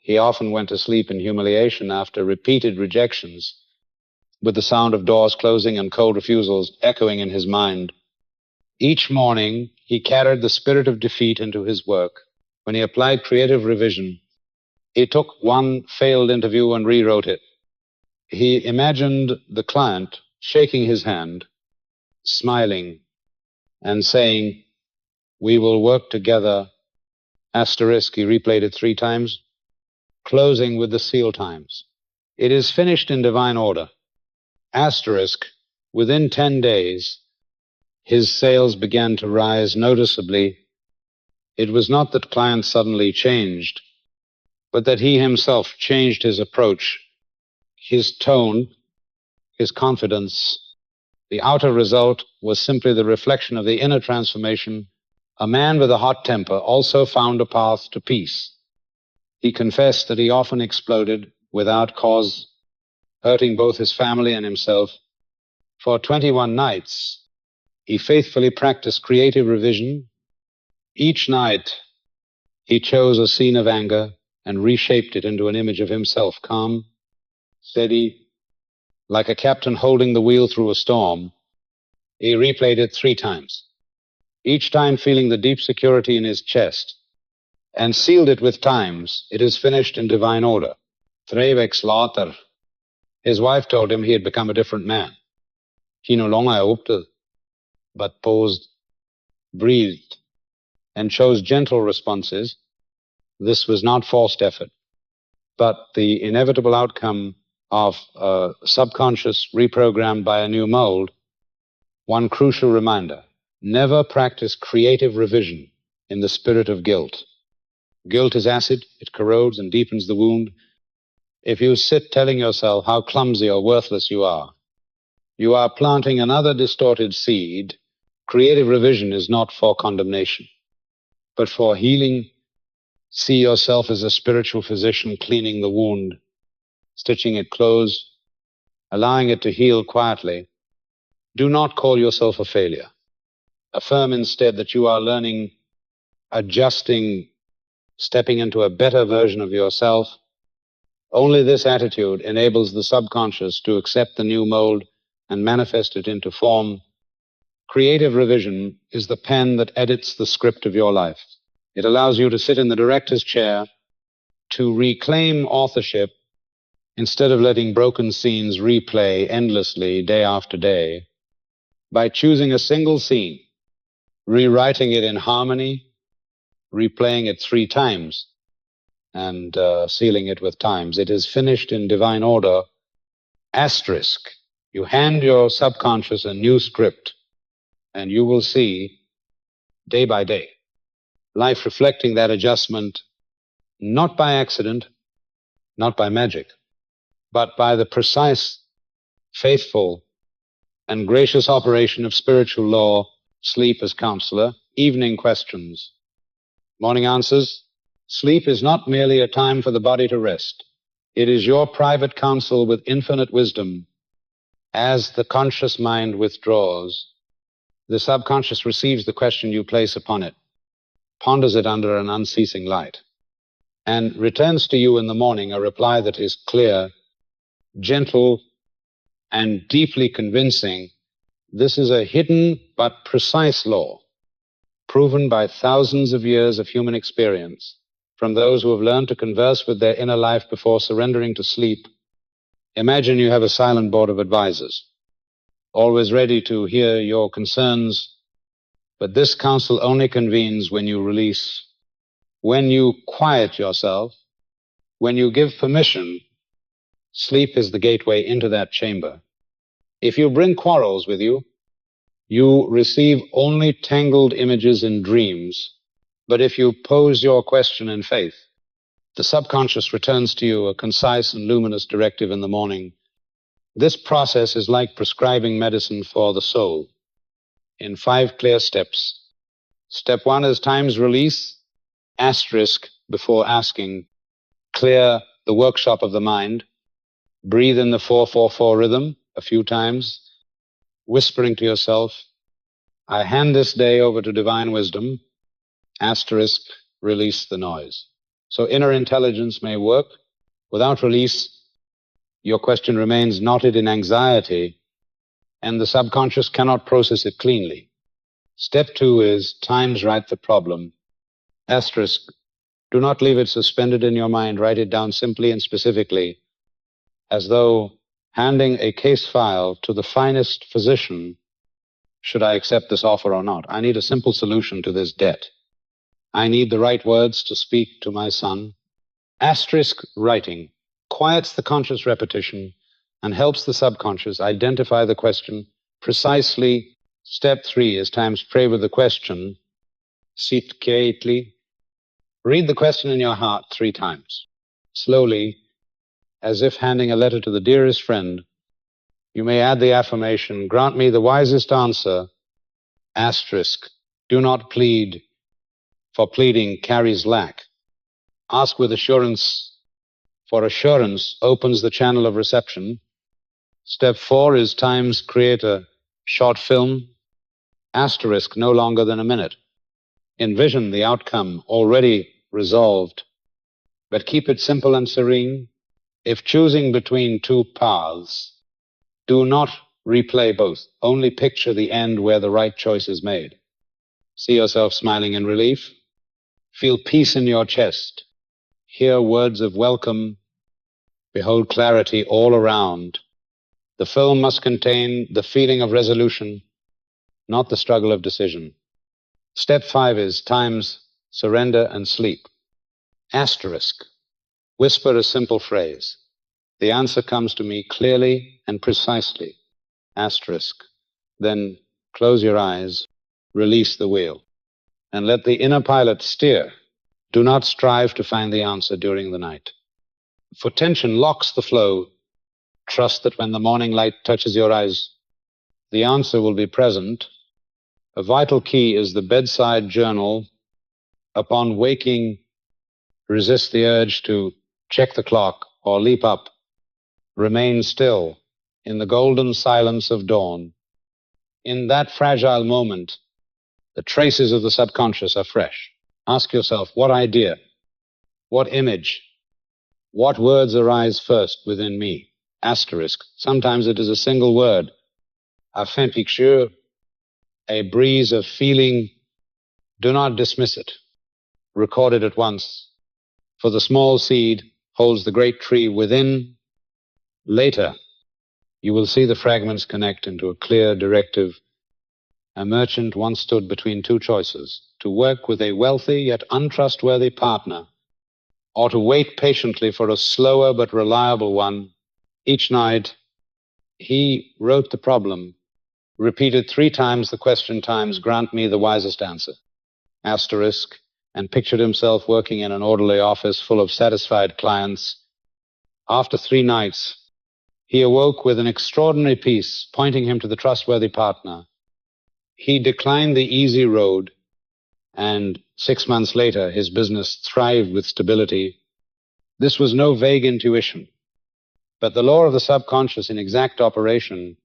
S1: He often went to sleep in humiliation after repeated rejections, with the sound of doors closing and cold refusals echoing in his mind. Each morning, he carried the spirit of defeat into his work. When he applied creative revision, he took one failed interview and rewrote it. He imagined the client shaking his hand, smiling, and saying, "We will work together," asterisk. He replayed it 3 times, closing with the seal times. "It is finished in divine order," asterisk. Within 10 days, his sales began to rise noticeably. It was not that clients suddenly changed, but that he himself changed his approach, his tone, his confidence. The outer result was simply the reflection of the inner transformation. A man with a hot temper also found a path to peace. He confessed that he often exploded without cause, hurting both his family and himself. For 21 nights, he faithfully practiced creative revision. Each night, he chose a scene of anger and reshaped it into an image of himself, calm, steady, like a captain holding the wheel through a storm. He replayed it 3 times, each time feeling the deep security in his chest, and sealed it with times, "It is finished in divine order." 3 weeks later, his wife told him he had become a different man. He no longer hoped, but paused, breathed, and chose gentle responses. This was not forced effort, but the inevitable outcome of a subconscious reprogrammed by a new mold. One crucial reminder: never practice creative revision in the spirit of guilt. Guilt is acid. It corrodes and deepens the wound. If you sit telling yourself how clumsy or worthless you are planting another distorted seed Creative revision is not for condemnation, but for healing. See yourself as a spiritual physician cleaning the wound, stitching it close, allowing it to heal quietly. Do not call yourself a failure. Affirm instead that you are learning, adjusting, stepping into a better version of yourself. Only this attitude enables the subconscious to accept the new mold and manifest it into form. Creative revision is the pen that edits the script of your life. It allows you to sit in the director's chair, to reclaim authorship instead of letting broken scenes replay endlessly day after day. By choosing a single scene, rewriting it in harmony, replaying it 3 times, and sealing it with times. It is finished in divine order. Asterisk. You hand your subconscious a new script, and you will see, day by day, life reflecting that adjustment, not by accident, not by magic, but by the precise, faithful, and gracious operation of spiritual law. Sleep as counselor, evening questions, morning answers. Sleep is not merely a time for the body to rest. It is your private counsel with infinite wisdom. As the conscious mind withdraws, the subconscious receives the question you place upon it, ponders it under an unceasing light, and returns to you in the morning a reply that is clear, gentle, and deeply convincing. This is a hidden but precise law, proven by thousands of years of human experience from those who have learned to converse with their inner life before surrendering to sleep. Imagine you have a silent board of advisors, always ready to hear your concerns, but this council only convenes when you release, when you quiet yourself, when you give permission. Sleep is the gateway into that chamber. If you bring quarrels with you, you receive only tangled images in dreams. But if you pose your question in faith, the subconscious returns to you a concise and luminous directive in the morning. This process is like prescribing medicine for the soul in 5 clear steps. Step 1 is times release, asterisk before asking. Clear the workshop of the mind. Breathe in the 4-4-4 rhythm a few times, whispering to yourself, I hand this day over to divine wisdom, asterisk, release the noise. So inner intelligence may work. Without release, your question remains knotted in anxiety, and the subconscious cannot process it cleanly. Step 2 is times write the problem, asterisk. Do not leave it suspended in your mind. Write it down simply and specifically, as though handing a case file to the finest physician. Should I accept this offer or not? I need a simple solution to this debt. I need the right words to speak to my son. Asterisk writing quiets the conscious repetition and helps the subconscious identify the question precisely. Step 3 is times pray with the question. Sit quietly. Read the question in your heart 3 times. Slowly, as if handing a letter to the dearest friend, you may add the affirmation, grant me the wisest answer, asterisk. Do not plead, for pleading carries lack. Ask with assurance, for assurance opens the channel of reception. Step 4 is times create a short film, asterisk no longer than a minute. Envision the outcome already resolved, but keep it simple and serene. If choosing between 2 paths, do not replay both. Only picture the end where the right choice is made. See yourself smiling in relief. Feel peace in your chest. Hear words of welcome. Behold clarity all around. The film must contain the feeling of resolution, not the struggle of decision. Step 5 is times surrender and sleep. Asterisk. Whisper a simple phrase. The answer comes to me clearly and precisely. Asterisk. Then close your eyes, release the wheel, and let the inner pilot steer. Do not strive to find the answer during the night. For tension locks the flow. Trust that when the morning light touches your eyes, the answer will be present. A vital key is the bedside journal. Upon waking, resist the urge to check the clock or leap up. Remain still in the golden silence of dawn. In that fragile moment, the traces of the subconscious are fresh. Ask yourself, what idea, what image, what words arise first within me? Asterisk. Sometimes it is a single word. A fin picture, a breeze of feeling. Do not dismiss it. Record it at once. For the small seed holds the great tree within. Later, you will see the fragments connect into a clear directive. A merchant once stood between two choices: to work with a wealthy yet untrustworthy partner, or to wait patiently for a slower but reliable one. Each night, he wrote the problem, repeated 3 times the question times, "Grant me the wisest answer," asterisk, and pictured himself working in an orderly office full of satisfied clients. After 3 nights, he awoke with an extraordinary peace, pointing him to the trustworthy partner. He declined the easy road, and 6 months later, his business thrived with stability. This was no vague intuition, but the law of the subconscious in exact operation.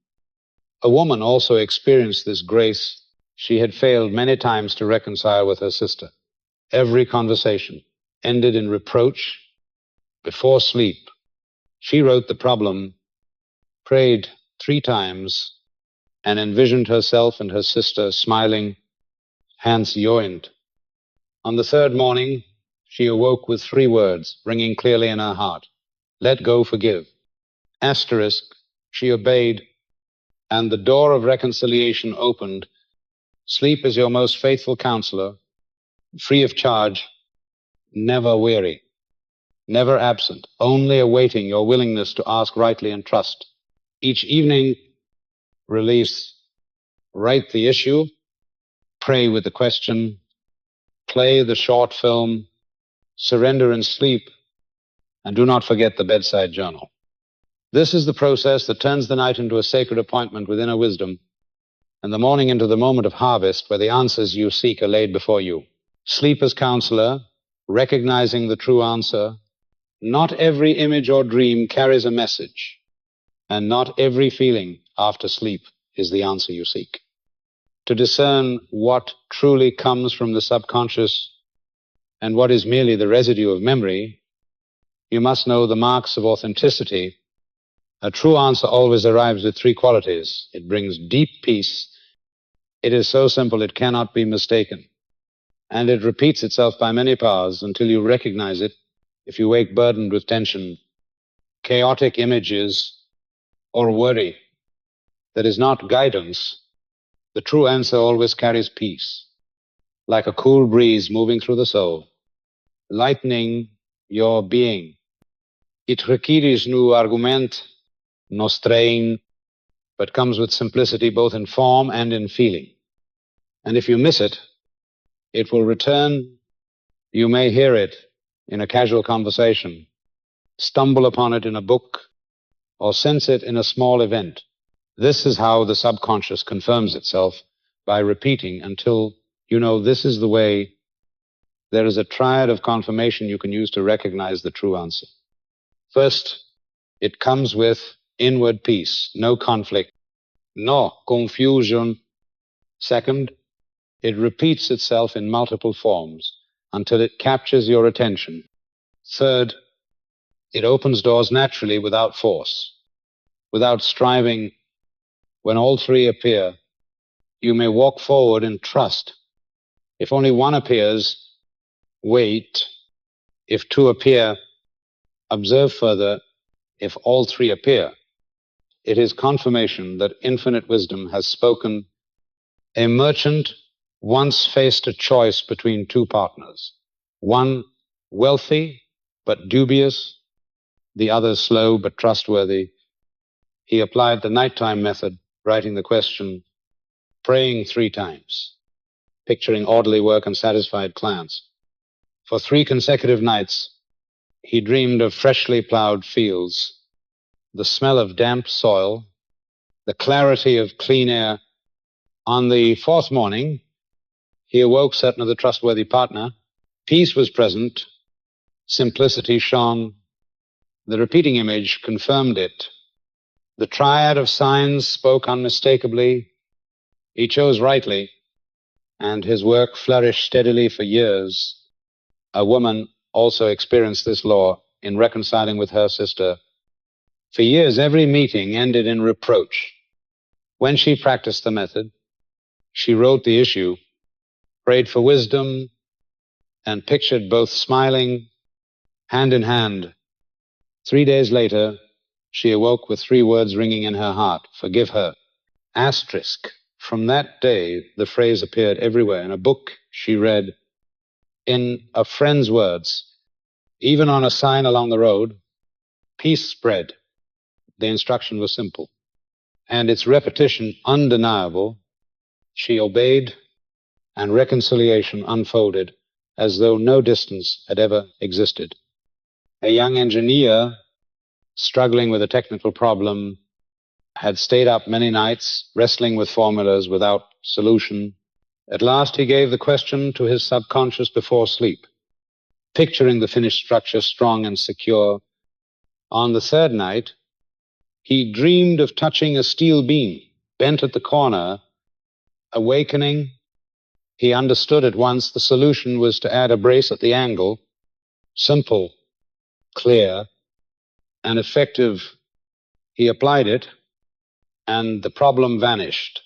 S1: A woman also experienced this grace. She had failed many times to reconcile with her sister. Every conversation ended in reproach. Before sleep, she wrote the problem, prayed 3 times, and envisioned herself and her sister smiling, hands joined. On the 3rd morning, she awoke with 3 words ringing clearly in her heart: let go, forgive. Asterisk, she obeyed, and the door of reconciliation opened. Sleep is your most faithful counselor, free of charge, never weary, never absent, only awaiting your willingness to ask rightly and trust. Each evening, release, write the issue, pray with the question, play the short film, surrender in sleep, and do not forget the bedside journal. This is the process that turns the night into a sacred appointment with inner wisdom, and the morning into the moment of harvest where the answers you seek are laid before you. Sleep as counselor, recognizing the true answer. Not every image or dream carries a message, and not every feeling after sleep is the answer you seek. To discern what truly comes from the subconscious and what is merely the residue of memory, you must know the marks of authenticity. A true answer always arrives with 3 qualities. It brings deep peace. It is so simple it cannot be mistaken. And it repeats itself by many powers until you recognize it. If you wake burdened with tension, chaotic images, or worry that is not guidance, the true answer always carries peace, like a cool breeze moving through the soul, lightening your being. It requires no argument, no strain, but comes with simplicity both in form and in feeling. And if you miss it, it will return. You may hear it in a casual conversation, stumble upon it in a book, or sense it in a small event. This is how the subconscious confirms itself, by repeating until you know this is the way. There is a triad of confirmation you can use to recognize the true answer. First, it comes with inward peace, no conflict, no confusion. Second, it repeats itself in multiple forms until it captures your attention. Third, it opens doors naturally without force, without striving. When all 3 appear, you may walk forward in trust. If only one appears, wait. If 2 appear, observe further. If all 3 appear, it is confirmation that infinite wisdom has spoken. A merchant once faced a choice between 2 partners, one wealthy but dubious, the other slow but trustworthy. He applied the nighttime method, writing the question, praying 3 times, picturing orderly work and satisfied clients. For 3 consecutive nights, he dreamed of freshly plowed fields, the smell of damp soil, the clarity of clean air, On the fourth morning, he awoke certain of the trustworthy partner. Peace was present. Simplicity shone. The repeating image confirmed it. The triad of signs spoke unmistakably. He chose rightly, and his work flourished steadily for years. A woman also experienced this law in reconciling with her sister. For years, every meeting ended in reproach. When she practiced the method, she wrote the issue, prayed for wisdom, and pictured both smiling hand in hand. 3 days later, she awoke with 3 words ringing in her heart: forgive her. Asterisk. From that day, the phrase appeared everywhere. In a book she read, in a friend's words, even on a sign along the road, peace spread. The instruction was simple, and its repetition undeniable. She obeyed, and reconciliation unfolded as though no distance had ever existed. A young engineer struggling with a technical problem had stayed up many nights wrestling with formulas without solution. At last he gave the question to his subconscious before sleep, picturing the finished structure strong and secure. On the third night, he dreamed of touching a steel beam bent at the corner. Awakening, he understood at once the solution was to add a brace at the angle. Simple, clear, and effective. He applied it, and the problem vanished.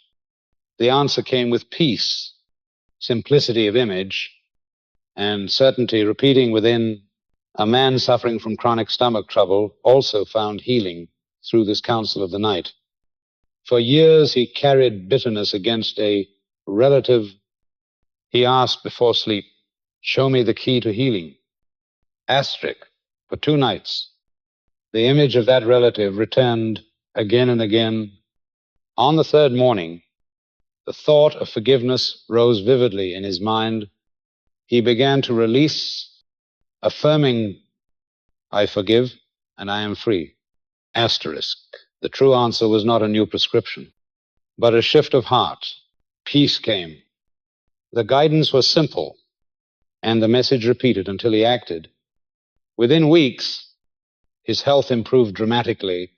S1: The answer came with peace, simplicity of image, and certainty repeating within. A man suffering from chronic stomach trouble also found healing through this counsel of the night. For years he carried bitterness against a relative. He asked before sleep, show me the key to healing. Asterisk. For 2 nights, the image of that relative returned again and again. On the third morning, the thought of forgiveness rose vividly in his mind. He began to release, affirming, I forgive and I am free. Asterisk. The true answer was not a new prescription, but a shift of heart. Peace came. The guidance was simple, and the message repeated until he acted. Within weeks, his health improved dramatically.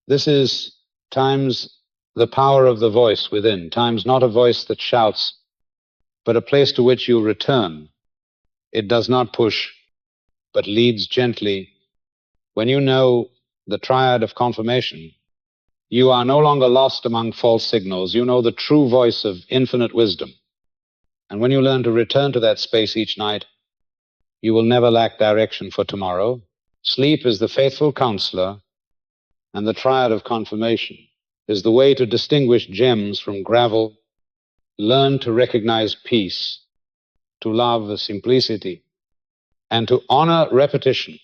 S1: This is times the power of the voice within, times not a voice that shouts, but a place to which you return. It does not push, but leads gently. When you know the triad of confirmation, you are no longer lost among false signals. You know the true voice of infinite wisdom. And when you learn to return to that space each night, you will never lack direction for tomorrow. Sleep is the faithful counselor, and the triad of confirmation is the way to distinguish gems from gravel. Learn to recognize peace, to love simplicity, and to honor repetition.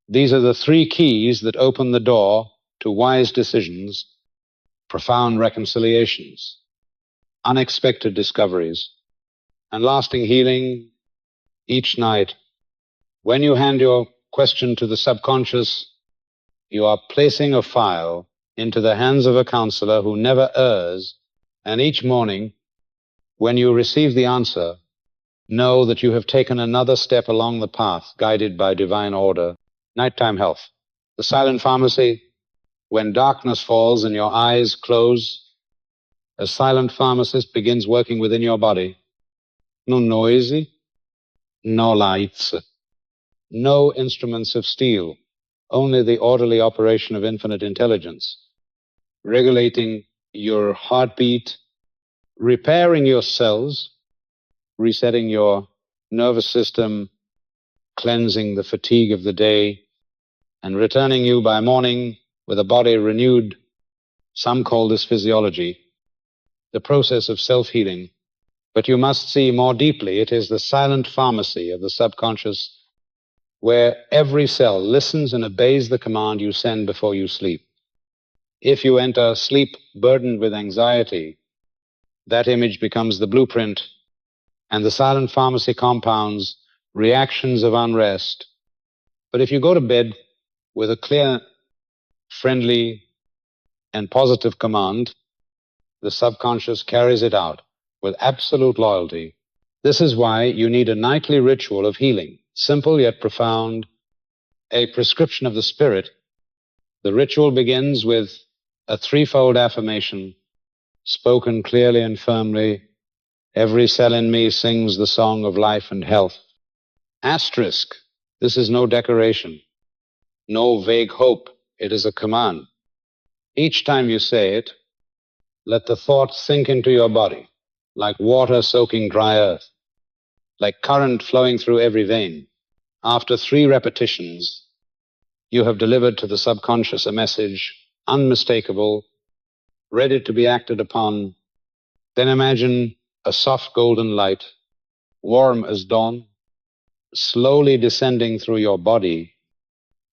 S1: These are the 3 keys that open the door to wise decisions, profound reconciliations, unexpected discoveries, and lasting healing each night. When you hand your question to the subconscious, you are placing a file into the hands of a counselor who never errs, and each morning, when you receive the answer, know that you have taken another step along the path guided by divine order. Nighttime health. The silent pharmacy. When darkness falls and your eyes close, a silent pharmacist begins working within your body. No noisy, no lights, no instruments of steel, only the orderly operation of infinite intelligence, regulating your heartbeat, repairing your cells, resetting your nervous system, cleansing the fatigue of the day, and returning you by morning with a body renewed. Some call this physiology, the process of self-healing. But you must see more deeply, it is the silent pharmacy of the subconscious, where every cell listens and obeys the command you send before you sleep. If you enter sleep burdened with anxiety, that image becomes the blueprint, and the silent pharmacy compounds reactions of unrest. But if you go to bed with a clear, friendly, and positive command, The subconscious carries it out with absolute loyalty. This is why you need a nightly ritual of healing, simple yet profound, a prescription of the spirit. The ritual begins with a threefold affirmation, spoken clearly and firmly. Every cell in me sings the song of life and health. Asterisk. This is no decoration, no vague hope. It is a command. Each time you say it, let the thought sink into your body, like water soaking dry earth, like current flowing through every vein. After 3 repetitions, you have delivered to the subconscious a message unmistakable, ready to be acted upon. Then imagine a soft golden light, warm as dawn, slowly descending through your body,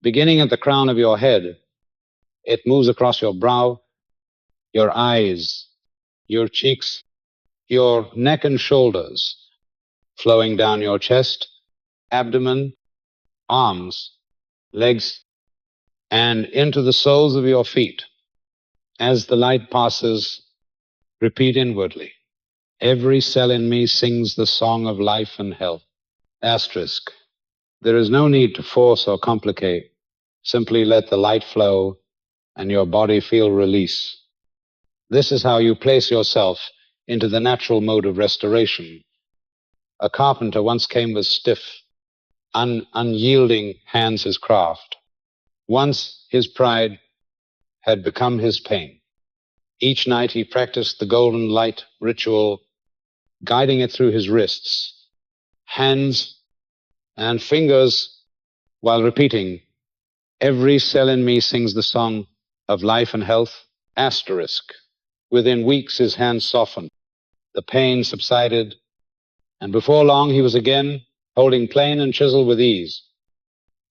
S1: beginning at the crown of your head. It moves across your brow, your eyes, your cheeks, your neck and shoulders, flowing down your chest, abdomen, arms, legs, and into the soles of your feet. As the light passes, repeat inwardly, every cell in me sings the song of life and health. Asterisk. There is no need to force or complicate. Simply let the light flow and your body feel release. This is how you place yourself into the natural mode of restoration. A carpenter once came with stiff, unyielding hands his craft. Once his pride had become his pain. Each night he practiced the golden light ritual, guiding it through his wrists, hands, and fingers, while repeating, every cell in me sings the song of life and health. Asterisk. Within weeks his hands softened, the pain subsided, and before long he was again holding plane and chisel with ease.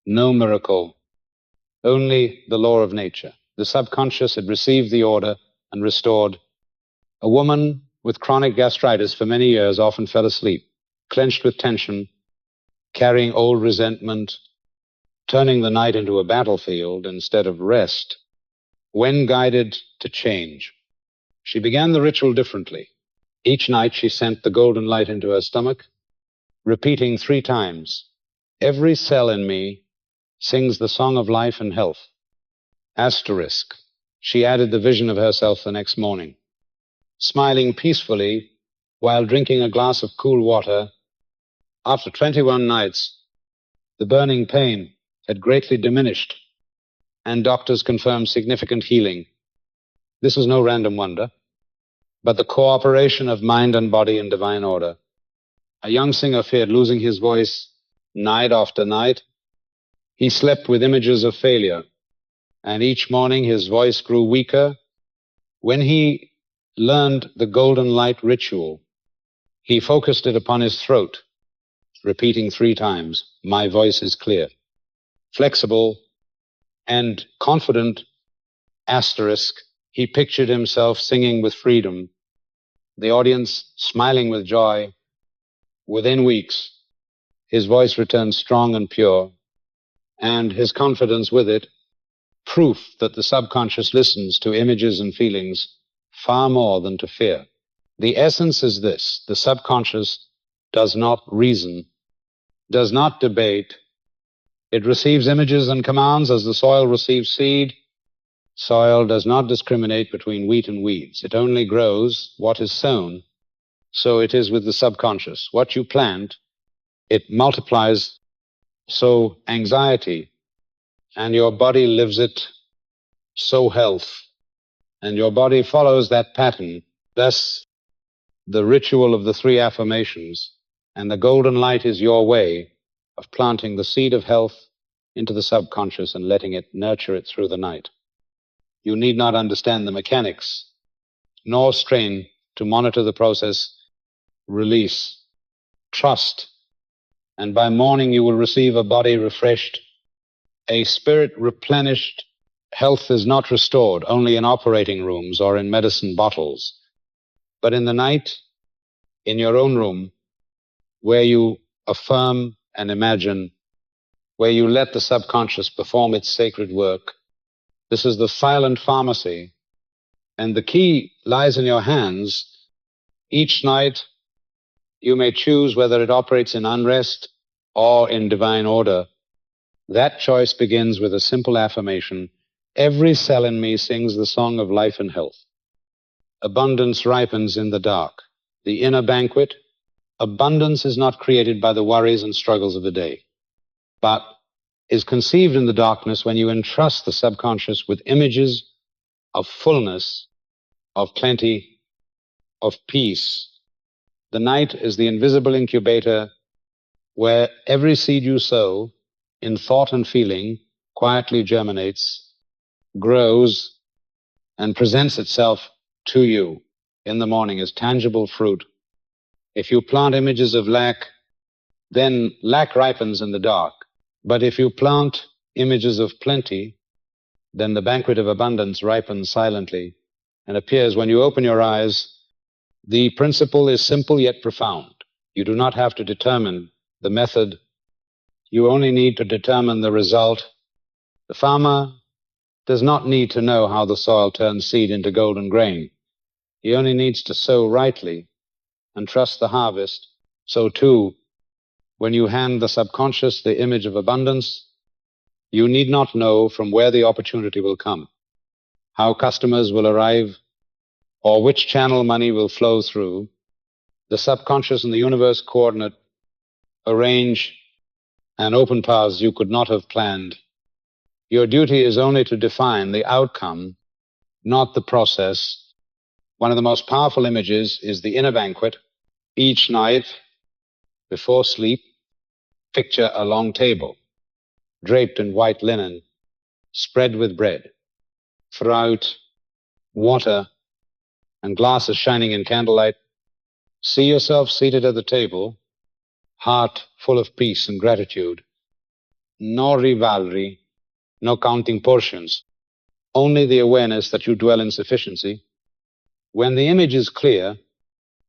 S1: No miracle, only the law of nature. The subconscious had received the order and restored. A woman with chronic gastritis for many years often fell asleep, clenched with tension, carrying old resentment, turning the night into a battlefield instead of rest. When guided to change, she began the ritual differently. Each night she sent the golden light into her stomach, repeating 3 times, every cell in me sings the song of life and health. Asterisk. She added the vision of herself the next morning, smiling peacefully while drinking a glass of cool water. After 21 nights, the burning pain had greatly diminished, and doctors confirmed significant healing. This was no random wonder, but the cooperation of mind and body in divine order. A young singer feared losing his voice night after night. He slept with images of failure, and each morning his voice grew weaker. When he learned the golden light ritual, he focused it upon his throat, repeating 3 times, my voice is clear. Flexible and confident, asterisk, he pictured himself singing with freedom, the audience smiling with joy. Within weeks, his voice returned strong and pure, and his confidence with it, proof that the subconscious listens to images and feelings far more than to fear. The essence is this: the subconscious does not reason, does not debate. It receives images and commands as the soil receives seed. Soil does not discriminate between wheat and weeds. It only grows what is sown. So it is with the subconscious. What you plant, it multiplies. So anxiety, and your body lives it. So health, and your body follows that pattern. Thus, the ritual of the 3 affirmations and the golden light is your way of planting the seed of health into the subconscious and letting it nurture it through the night. You need not understand the mechanics, nor strain to monitor the process. Release, trust, and by morning you will receive a body refreshed, a spirit replenished. Health is not restored only in operating rooms or in medicine bottles, but in the night, in your own room, where you affirm and imagine, where you let the subconscious perform its sacred work. This is the silent pharmacy And the key lies in your hands. Each night, you may choose whether it operates in unrest or in divine order. That choice begins with a simple affirmation. Every cell in me sings the song of life and health. Abundance ripens in the dark. The inner banquet. Abundance is not created by the worries and struggles of the day, but is conceived in the darkness when you entrust the subconscious with images of fullness, of plenty, of peace. The night is the invisible incubator where every seed you sow in thought and feeling quietly germinates, grows, and presents itself to you in the morning as tangible fruit. If you plant images of lack, then lack ripens in the dark. But if you plant images of plenty, then the banquet of abundance ripens silently and appears when you open your eyes. The principle is simple yet profound. You do not have to determine the method. You only need to determine the result. The farmer does not need to know how the soil turns seed into golden grain. He only needs to sow rightly and trust the harvest. So too, when you hand the subconscious the image of abundance, you need not know from where the opportunity will come, how customers will arrive, or which channel money will flow through. The subconscious and the universe coordinate, arrange, and open paths you could not have planned. Your duty is only to define the outcome, not the process. One of the most powerful images is the inner banquet. Each night, before sleep, picture a long table, draped in white linen, spread with bread, fruit, water, and glasses shining in candlelight. See yourself seated at the table, heart full of peace and gratitude. No rivalry, no counting portions, only the awareness that you dwell in sufficiency. When the image is clear,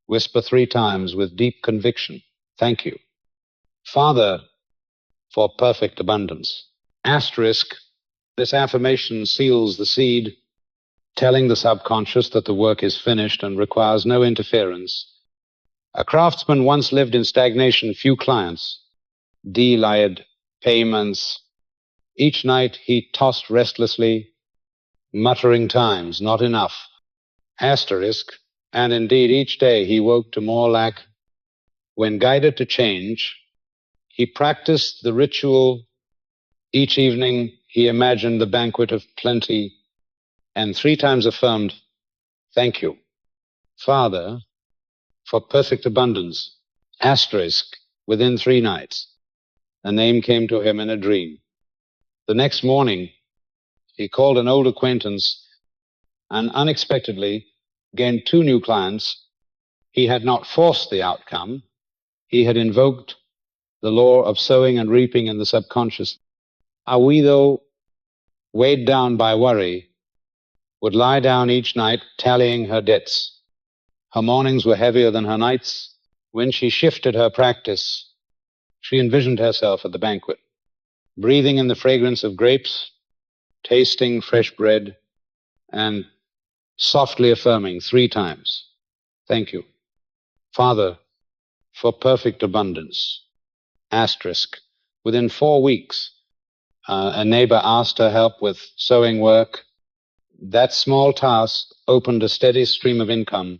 S1: whisper 3 times with deep conviction, thank you, Father, for perfect abundance. Asterisk, this affirmation seals the seed, telling the subconscious that the work is finished and requires no interference. A craftsman once lived in stagnation, few clients, delayed payments. Each night he tossed restlessly, muttering times, not enough. Asterisk, and indeed each day he woke to more lack. When guided to change, he practiced the ritual. Each evening he imagined the banquet of plenty and 3 times affirmed, thank you, Father, for perfect abundance. Asterisk, within 3 nights, a name came to him in a dream. The next morning, he called an old acquaintance and unexpectedly gained 2 new clients. He had not forced the outcome. He had invoked the law of sowing and reaping in the subconscious. Are we, though, weighed down by worry, would lie down each night tallying her debts. Her mornings were heavier than her nights. When she shifted her practice, she envisioned herself at the banquet, breathing in the fragrance of grapes, tasting fresh bread, and softly affirming 3 times, thank you, Father, for perfect abundance. Asterisk. Within 4 weeks, a neighbor asked her help with sewing work. That small task opened a steady stream of income.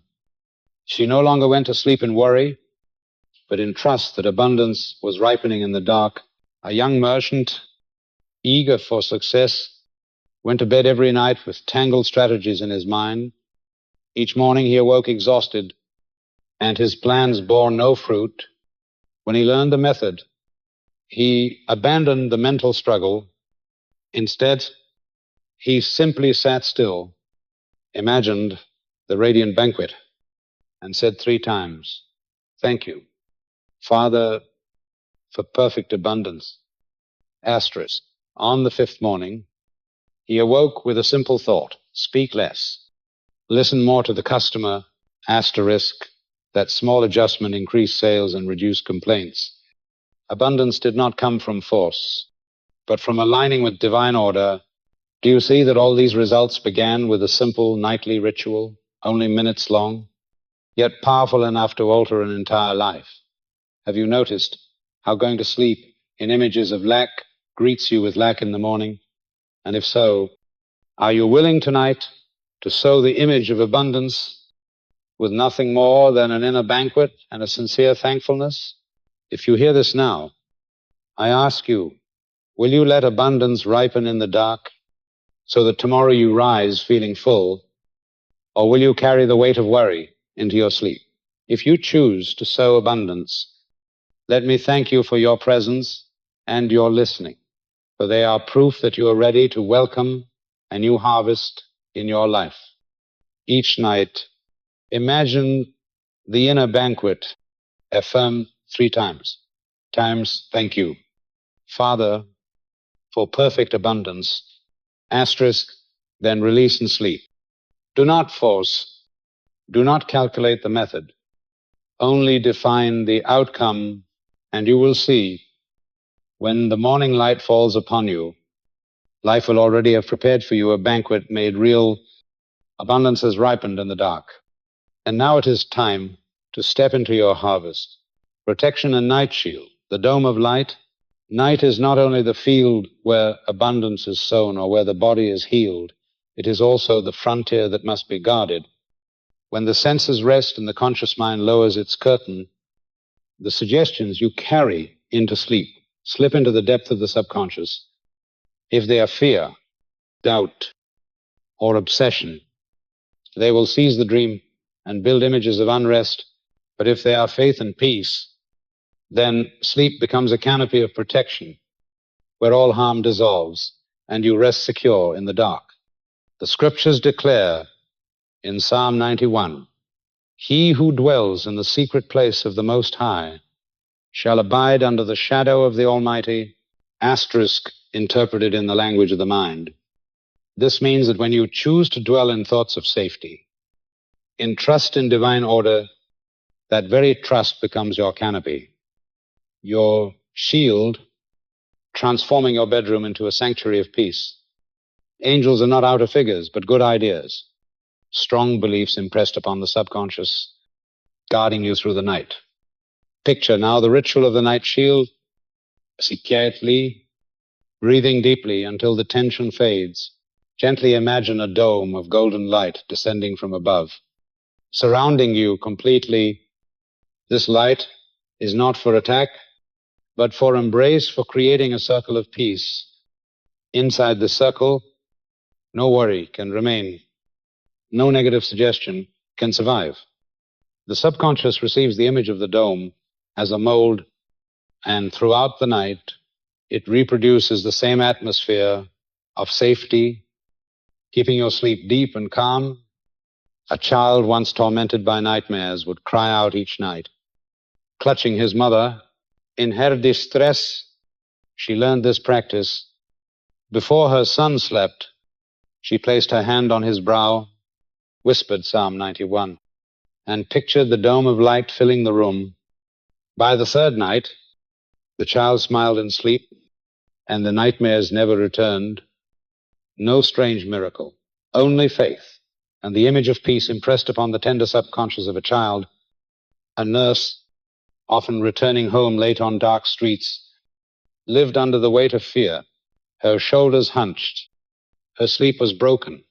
S1: She no longer went to sleep in worry, but in trust that abundance was ripening in the dark. A young merchant, eager for success, went to bed every night with tangled strategies in his mind. Each morning he awoke exhausted, and his plans bore no fruit. When he learned the method, he abandoned the mental struggle. Instead, he simply sat still, imagined the radiant banquet, and said 3 times, thank you, Father, for perfect abundance. Asterisk. On the 5th morning, he awoke with a simple thought, speak less, listen more to the customer. Asterisk. That small adjustment increased sales and reduced complaints. Abundance did not come from force, but from aligning with divine order. Do you see that all these results began with a simple nightly ritual, only minutes long, yet powerful enough to alter an entire life? Have you noticed how going to sleep in images of lack greets you with lack in the morning? And if so, are you willing tonight to sow the image of abundance with nothing more than an inner banquet and a sincere thankfulness? If you hear this now, I ask you, will you let abundance ripen in the dark so that tomorrow you rise feeling full, or will you carry the weight of worry into your sleep? If you choose to sow abundance, let me thank you for your presence and your listening, for they are proof that you are ready to welcome a new harvest in your life. Each night, imagine the inner banquet. Affirm 3 times. Thank you, Father, for perfect abundance. Asterisk, then release and sleep. Do not force. Do not calculate the method. Only define the outcome, and you will see when the morning light falls upon you, life will already have prepared for you a banquet made real. Abundance has ripened in the dark. And now it is time to step into your harvest. Protection and night shield, the dome of light. Night is not only the field where abundance is sown or where the body is healed, it is also the frontier that must be guarded. When the senses rest and the conscious mind lowers its curtain, the suggestions you carry into sleep slip into the depth of the subconscious. If they are fear, doubt, or obsession, they will seize the dream and build images of unrest. But if they are faith and peace, then sleep becomes a canopy of protection where all harm dissolves and you rest secure in the dark. The scriptures declare in Psalm 91, "He who dwells in the secret place of the Most High shall abide under the shadow of the Almighty," asterisk interpreted in the language of the mind. This means that when you choose to dwell in thoughts of safety, in trust in divine order, that very trust becomes your canopy, your shield, transforming your bedroom into a sanctuary of peace. Angels are not outer figures, but good ideas, strong beliefs impressed upon the subconscious, guarding you through the night. Picture now the ritual of the night shield. Sit quietly, breathing deeply until the tension fades. Gently imagine a dome of golden light descending from above, surrounding you completely. This light is not for attack, but for embrace, for creating a circle of peace. Inside the circle, no worry can remain. No negative suggestion can survive. The subconscious receives the image of the dome as a mold, and throughout the night, it reproduces the same atmosphere of safety, keeping your sleep deep and calm. A child once tormented by nightmares would cry out each night, clutching his mother. In her distress, she learned this practice. Before her son slept, she placed her hand on his brow, whispered Psalm 91, and pictured the dome of light filling the room. By the 3rd night, the child smiled in sleep, and the nightmares never returned. No strange miracle, only faith and the image of peace impressed upon the tender subconscious of a child. A nurse, often returning home late on dark streets, lived under the weight of fear. Her shoulders hunched, her sleep was broken,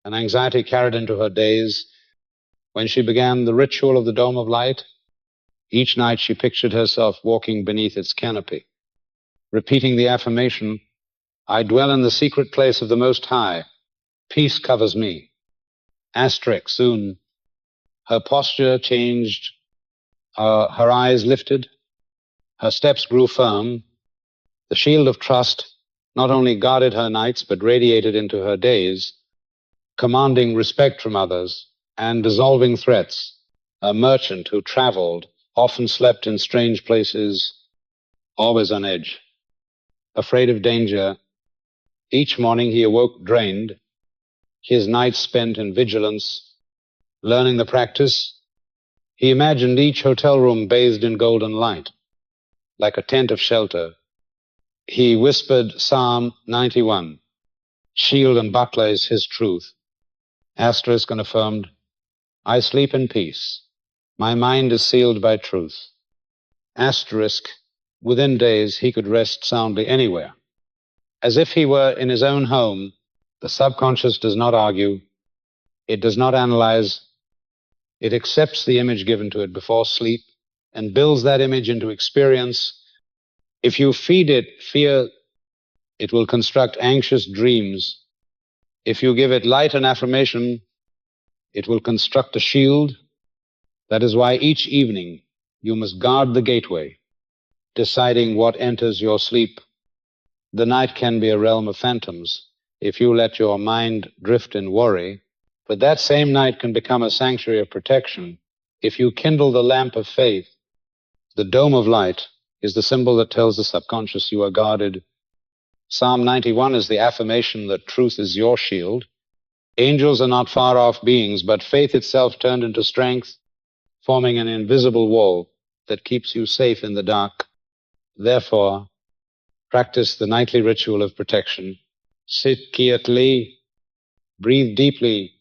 S1: and anxiety carried into her days. When she began the ritual of the dome of light, each night she pictured herself walking beneath its canopy, repeating the affirmation, "I dwell in the secret place of the Most High. Peace covers me." Asterisk, soon her posture changed, her eyes lifted, her steps grew firm. The shield of trust not only guarded her nights, but radiated into her days, commanding respect from others and dissolving threats. A merchant who traveled often slept in strange places, always on edge, afraid of danger. Each morning he awoke drained, his nights spent in vigilance, learning the practice. He imagined each hotel room bathed in golden light, like a tent of shelter. He whispered Psalm 91, shield and buckler is his truth. Asterisk and affirmed, I sleep in peace. My mind is sealed by truth. Asterisk, within days he could rest soundly anywhere. As if he were in his own home, the subconscious does not argue, it does not analyze, it accepts the image given to it before sleep and builds that image into experience. If you feed it fear, it will construct anxious dreams. If you give it light and affirmation, it will construct a shield. That is why each evening you must guard the gateway, deciding what enters your sleep. The night can be a realm of phantoms if you let your mind drift in worry, but that same night can become a sanctuary of protection if you kindle the lamp of faith. The dome of light is the symbol that tells the subconscious you are guarded. Psalm 91 is the affirmation that truth is your shield. Angels are not far off beings, but faith itself turned into strength, forming an invisible wall that keeps you safe in the dark. Therefore, practice the nightly ritual of protection. Sit quietly, breathe deeply,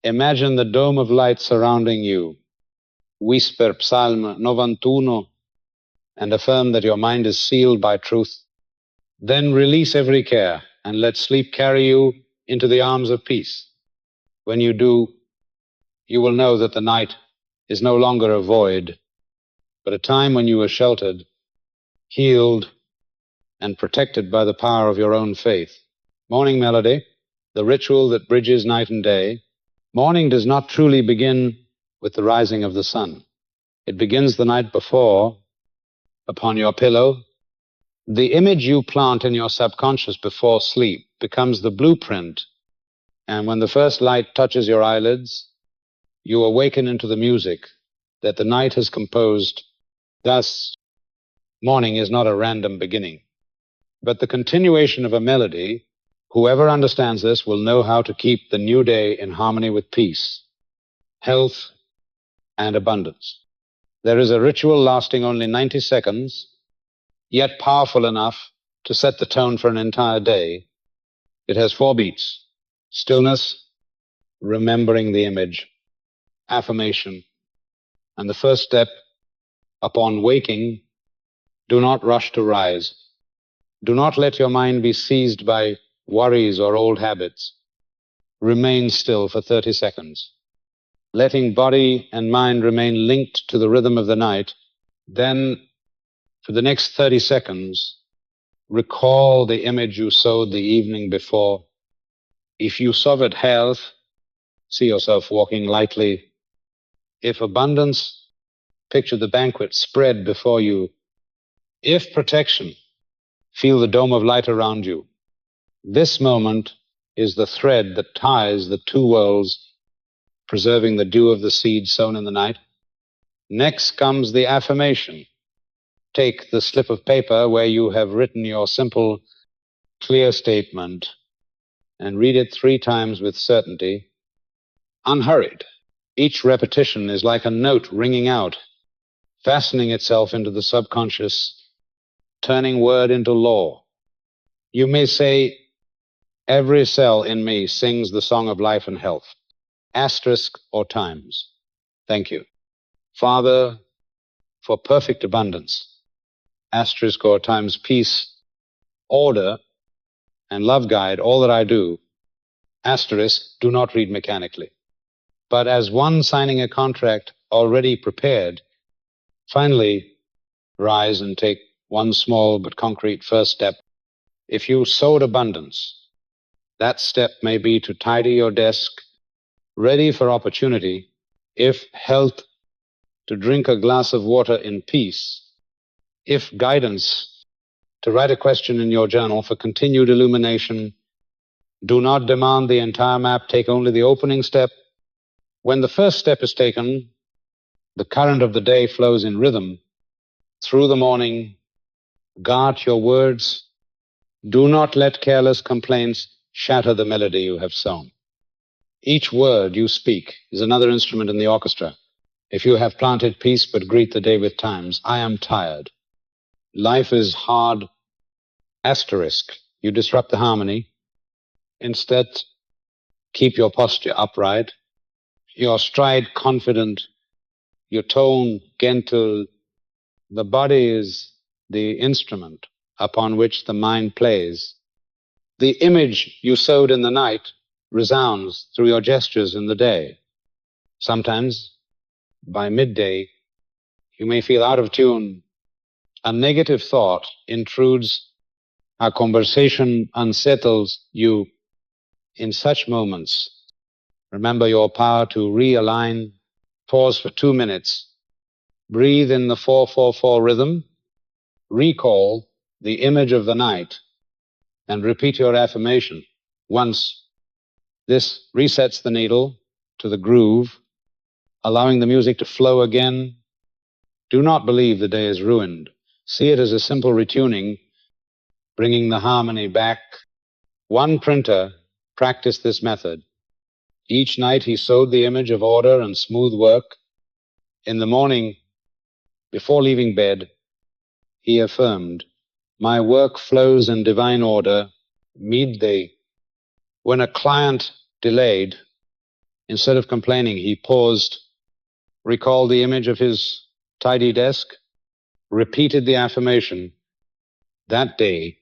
S1: imagine the dome of light surrounding you. Whisper Psalm 91 and affirm that your mind is sealed by truth. Then release every care and let sleep carry you into the arms of peace. When you do, you will know that the night is no longer a void, but a time when you are sheltered, healed, and protected by the power of your own faith. Morning melody, the ritual that bridges night and day. Morning does not truly begin with the rising of the sun. It begins the night before, upon your pillow. The image you plant in your subconscious before sleep becomes the blueprint, and when the first light touches your eyelids, you awaken into the music that the night has composed. Thus, morning is not a random beginning, but the continuation of a melody. Whoever understands this will know how to keep the new day in harmony with peace, health, and abundance. There is a ritual lasting only 90 seconds, yet powerful enough to set the tone for an entire day. It has 4 beats: stillness, remembering the image, affirmation, and the first step, upon waking, do not rush to rise. Do not let your mind be seized by worries or old habits. Remain still for 30 seconds, letting body and mind remain linked to the rhythm of the night. Then, for the next 30 seconds, recall the image you sowed the evening before. If you sowed health, see yourself walking lightly. If abundance, picture the banquet spread before you. If protection, feel the dome of light around you. This moment is the thread that ties the two worlds, preserving the dew of the seed sown in the night. Next comes the affirmation. Take the slip of paper where you have written your simple, clear statement and read it 3 times with certainty, unhurried. Each repetition is like a note ringing out, fastening itself into the subconscious, turning word into law. You may say, every cell in me sings the song of life and health, asterisk or times. Thank you, Father, for perfect abundance, asterisk or times peace, order, and love guide all that I do, asterisk, do not read mechanically, but as one signing a contract already prepared. Finally, rise and take one small but concrete first step. If you sowed abundance, that step may be to tidy your desk, ready for opportunity. If health, to drink a glass of water in peace. If guidance, to write a question in your journal for continued illumination. Do not demand the entire map, take only the opening step. When the first step is taken, the current of the day flows in rhythm through the morning. Guard your words. Do not let careless complaints shatter the melody you have sown. Each word you speak is another instrument in the orchestra. If you have planted peace, but greet the day with times, I am tired. Life is hard, asterisk. You disrupt the harmony. Instead, keep your posture upright, your stride confident, your tone gentle. The body is the instrument upon which the mind plays. The image you sowed in the night resounds through your gestures in the day. Sometimes, by midday, you may feel out of tune. A negative thought intrudes, a conversation unsettles you. In such moments, remember your power to realign. Pause for 2 minutes. Breathe in the 4-4-4 rhythm. Recall the image of the night and repeat your affirmation. Once, this resets the needle to the groove, allowing the music to flow again. Do not believe the day is ruined. See it as a simple retuning, bringing the harmony back. One printer practiced this method. Each night he sowed the image of order and smooth work. In the morning, before leaving bed, he affirmed, "My work flows in divine order." Midday, when a client delayed, instead of complaining, he paused, recalled the image of his tidy desk, repeated the affirmation. That day,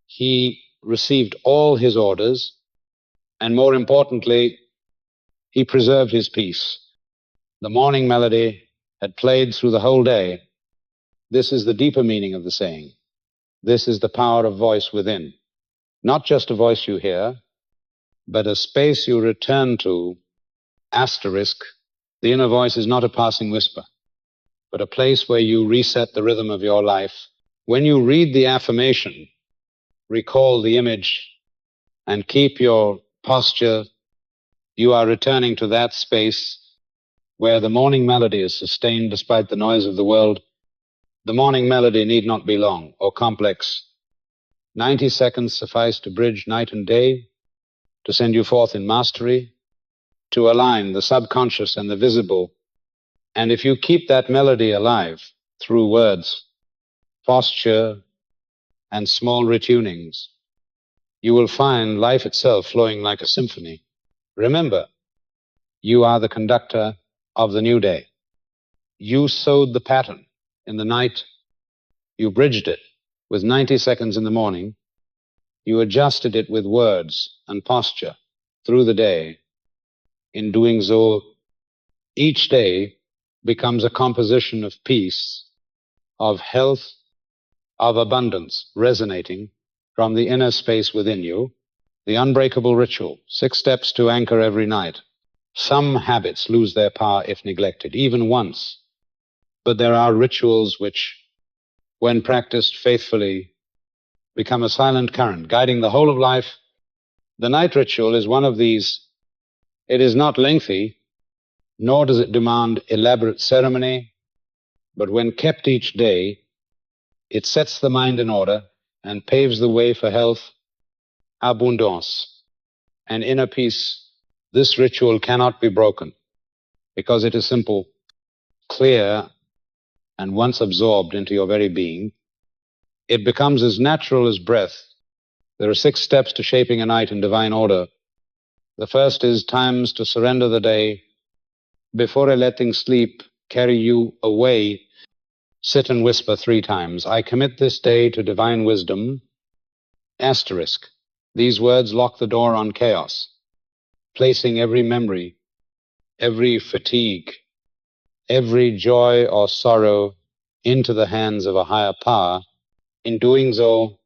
S1: he received all his orders, and more importantly, he preserved his peace. The morning melody had played through the whole day. This is the deeper meaning of the saying. This is the power of voice within. Not just a voice you hear, but a space you return to. Asterisk, the inner voice is not a passing whisper, but a place where you reset the rhythm of your life. When you read the affirmation, recall the image and keep your posture. You are returning to that space where the morning melody is sustained despite the noise of the world. The morning melody need not be long or complex. 90 seconds suffice to bridge night and day, to send you forth in mastery, to align the subconscious and the visible. And if you keep that melody alive through words, posture, and small retunings, you will find life itself flowing like a symphony. Remember, you are the conductor of the new day. You sowed the pattern in the night. You bridged it with 90 seconds in the morning. You adjusted it with words and posture through the day. In doing so, each day becomes a composition of peace, of health, of abundance, resonating from the inner space within you. The unbreakable ritual, 6 steps to anchor every night. Some habits lose their power if neglected, even once. But there are rituals which, when practiced faithfully, become a silent current, guiding the whole of life. The night ritual is one of these. It is not lengthy, nor does it demand elaborate ceremony, but when kept each day, it sets the mind in order and paves the way for health, abundance, and inner peace. This ritual cannot be broken because it is simple, clear, and once absorbed into your very being, it becomes as natural as breath. There are 6 steps to shaping a night in divine order. The first is times to surrender the day. Before letting sleep carry you away, sit and whisper 3 times, "I commit this day to divine wisdom." Asterisk. These words lock the door on chaos, placing every memory, every fatigue, every joy or sorrow into the hands of a higher power. In doing so,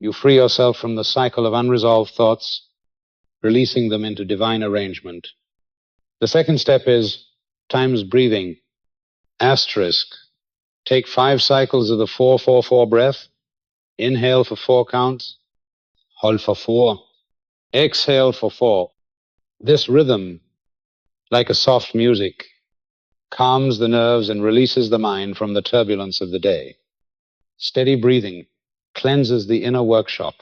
S1: you free yourself from the cycle of unresolved thoughts, releasing them into divine arrangement. The second step is times breathing. Asterisk. Take 5 cycles of the 4-4-4 breath. Inhale for 4 counts. Hold for 4. Exhale for 4. This rhythm, like a soft music, calms the nerves and releases the mind from the turbulence of the day. Steady breathing cleanses the inner workshop,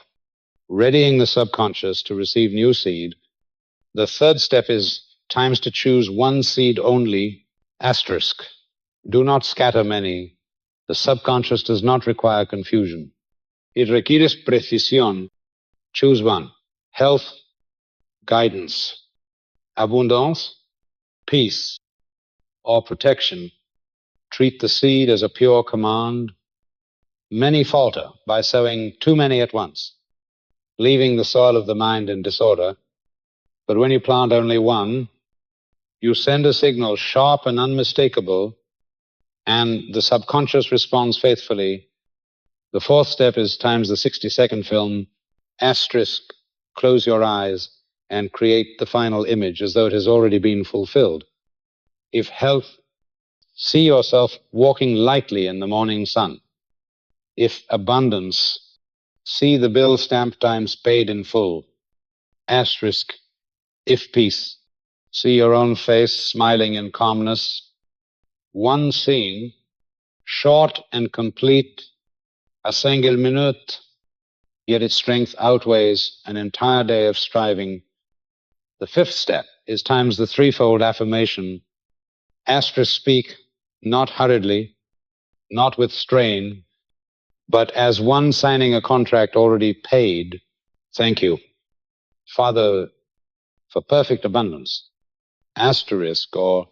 S1: readying the subconscious to receive new seed. The third step is times to choose 1 seed only. Asterisk. Do not scatter many. The subconscious does not require confusion. It requires precisión. Choose 1. health, guidance, abundance, peace, or protection. Treat the seed as a pure command. Many falter by sowing too many at once, leaving the soil of the mind in disorder. But when you plant only one, you send a signal sharp and unmistakable, and the subconscious responds faithfully. The fourth step is times the 60-second film, asterisk, close your eyes, and create the final image as though it has already been fulfilled. If health, see yourself walking lightly in the morning sun. If abundance, see the bill stamp times paid in full. Asterisk, if peace, see your own face smiling in calmness. One scene, short and complete, a single minute, yet its strength outweighs an entire day of striving. The fifth step is times the threefold affirmation. Asterisk, speak, not hurriedly, not with strain, but as one signing a contract already paid. Thank you, Father, for perfect abundance. Asterisk, or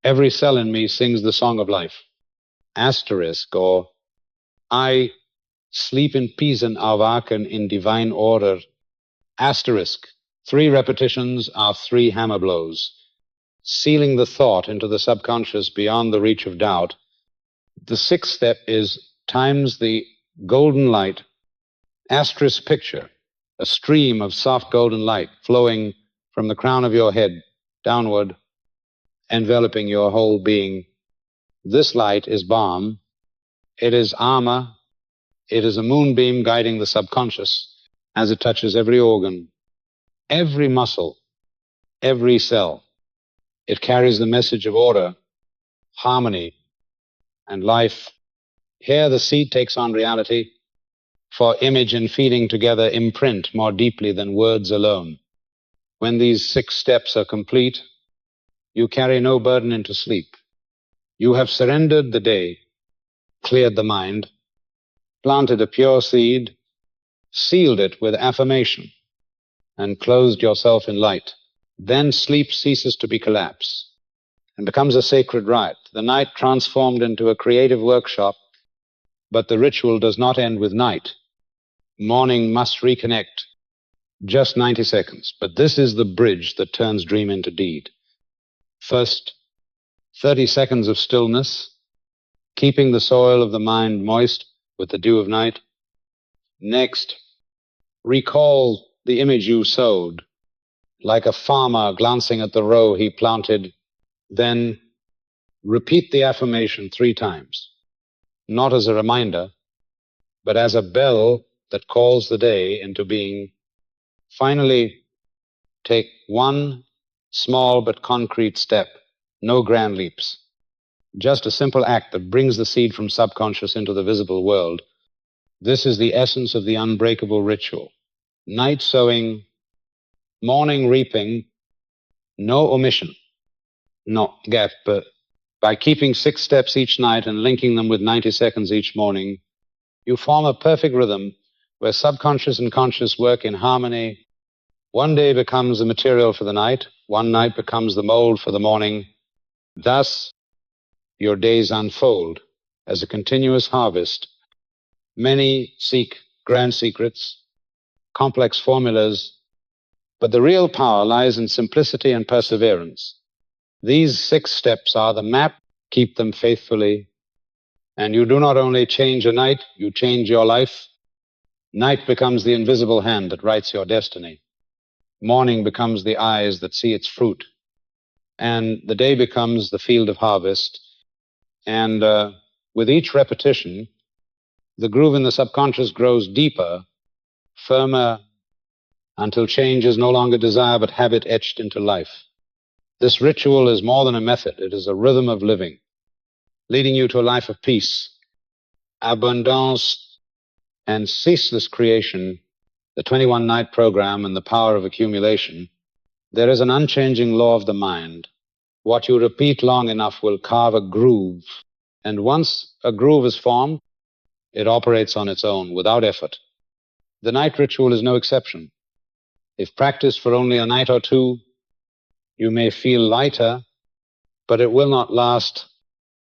S1: every cell in me sings the song of life. Asterisk, or I sleep in peace and erwachen in divine order. Asterisk, 3 repetitions are 3 hammer blows, sealing the thought into the subconscious beyond the reach of doubt. The sixth step is times the golden light. Asterisk, picture a stream of soft golden light flowing from the crown of your head downward, enveloping your whole being. This light is balm. It is armor. It is a moonbeam guiding the subconscious as it touches every organ, every muscle, every cell. It carries the message of order, harmony, and life. Here the seed takes on reality, for image and feeding together imprint more deeply than words alone. When these 6 steps are complete, you carry no burden into sleep. You have surrendered the day, cleared the mind, planted a pure seed, sealed it with affirmation, and clothed yourself in light. Then sleep ceases to be collapse and becomes a sacred rite. The night transformed into a creative workshop, but the ritual does not end with night. Morning must reconnect. Just 90 seconds, but this is the bridge that turns dream into deed. First, 30 seconds of stillness, keeping the soil of the mind moist with the dew of night. Next, recall the image you sowed, like a farmer glancing at the row he planted. Then repeat the affirmation 3 times, not as a reminder, but as a bell that calls the day into being. Finally, take one small but concrete step, no grand leaps, just a simple act that brings the seed from subconscious into the visible world. This is the essence of the unbreakable ritual. Night sowing, morning reaping, no omission, no gap. By keeping 6 steps each night and linking them with 90 seconds each morning, you form a perfect rhythm where subconscious and conscious work in harmony. One day becomes the material for the night, one night becomes the mold for the morning. Thus, your days unfold as a continuous harvest. Many seek grand secrets, complex formulas, but the real power lies in simplicity and perseverance. These 6 steps are the map. Keep them faithfully, and you do not only change a night, you change your life. Night becomes the invisible hand that writes your destiny. Morning becomes the eyes that see its fruit, and the day becomes the field of harvest. And with each repetition, the groove in the subconscious grows deeper, firmer, until change is no longer desire but habit etched into life. This ritual is more than a method. It is a rhythm of living, leading you to a life of peace, abundance, and ceaseless creation. The 21-night program and the power of accumulation. There is an unchanging law of the mind. What you repeat long enough will carve a groove, and once a groove is formed, it operates on its own without effort. The night ritual is no exception. If practiced for only a night or two, you may feel lighter, but it will not last.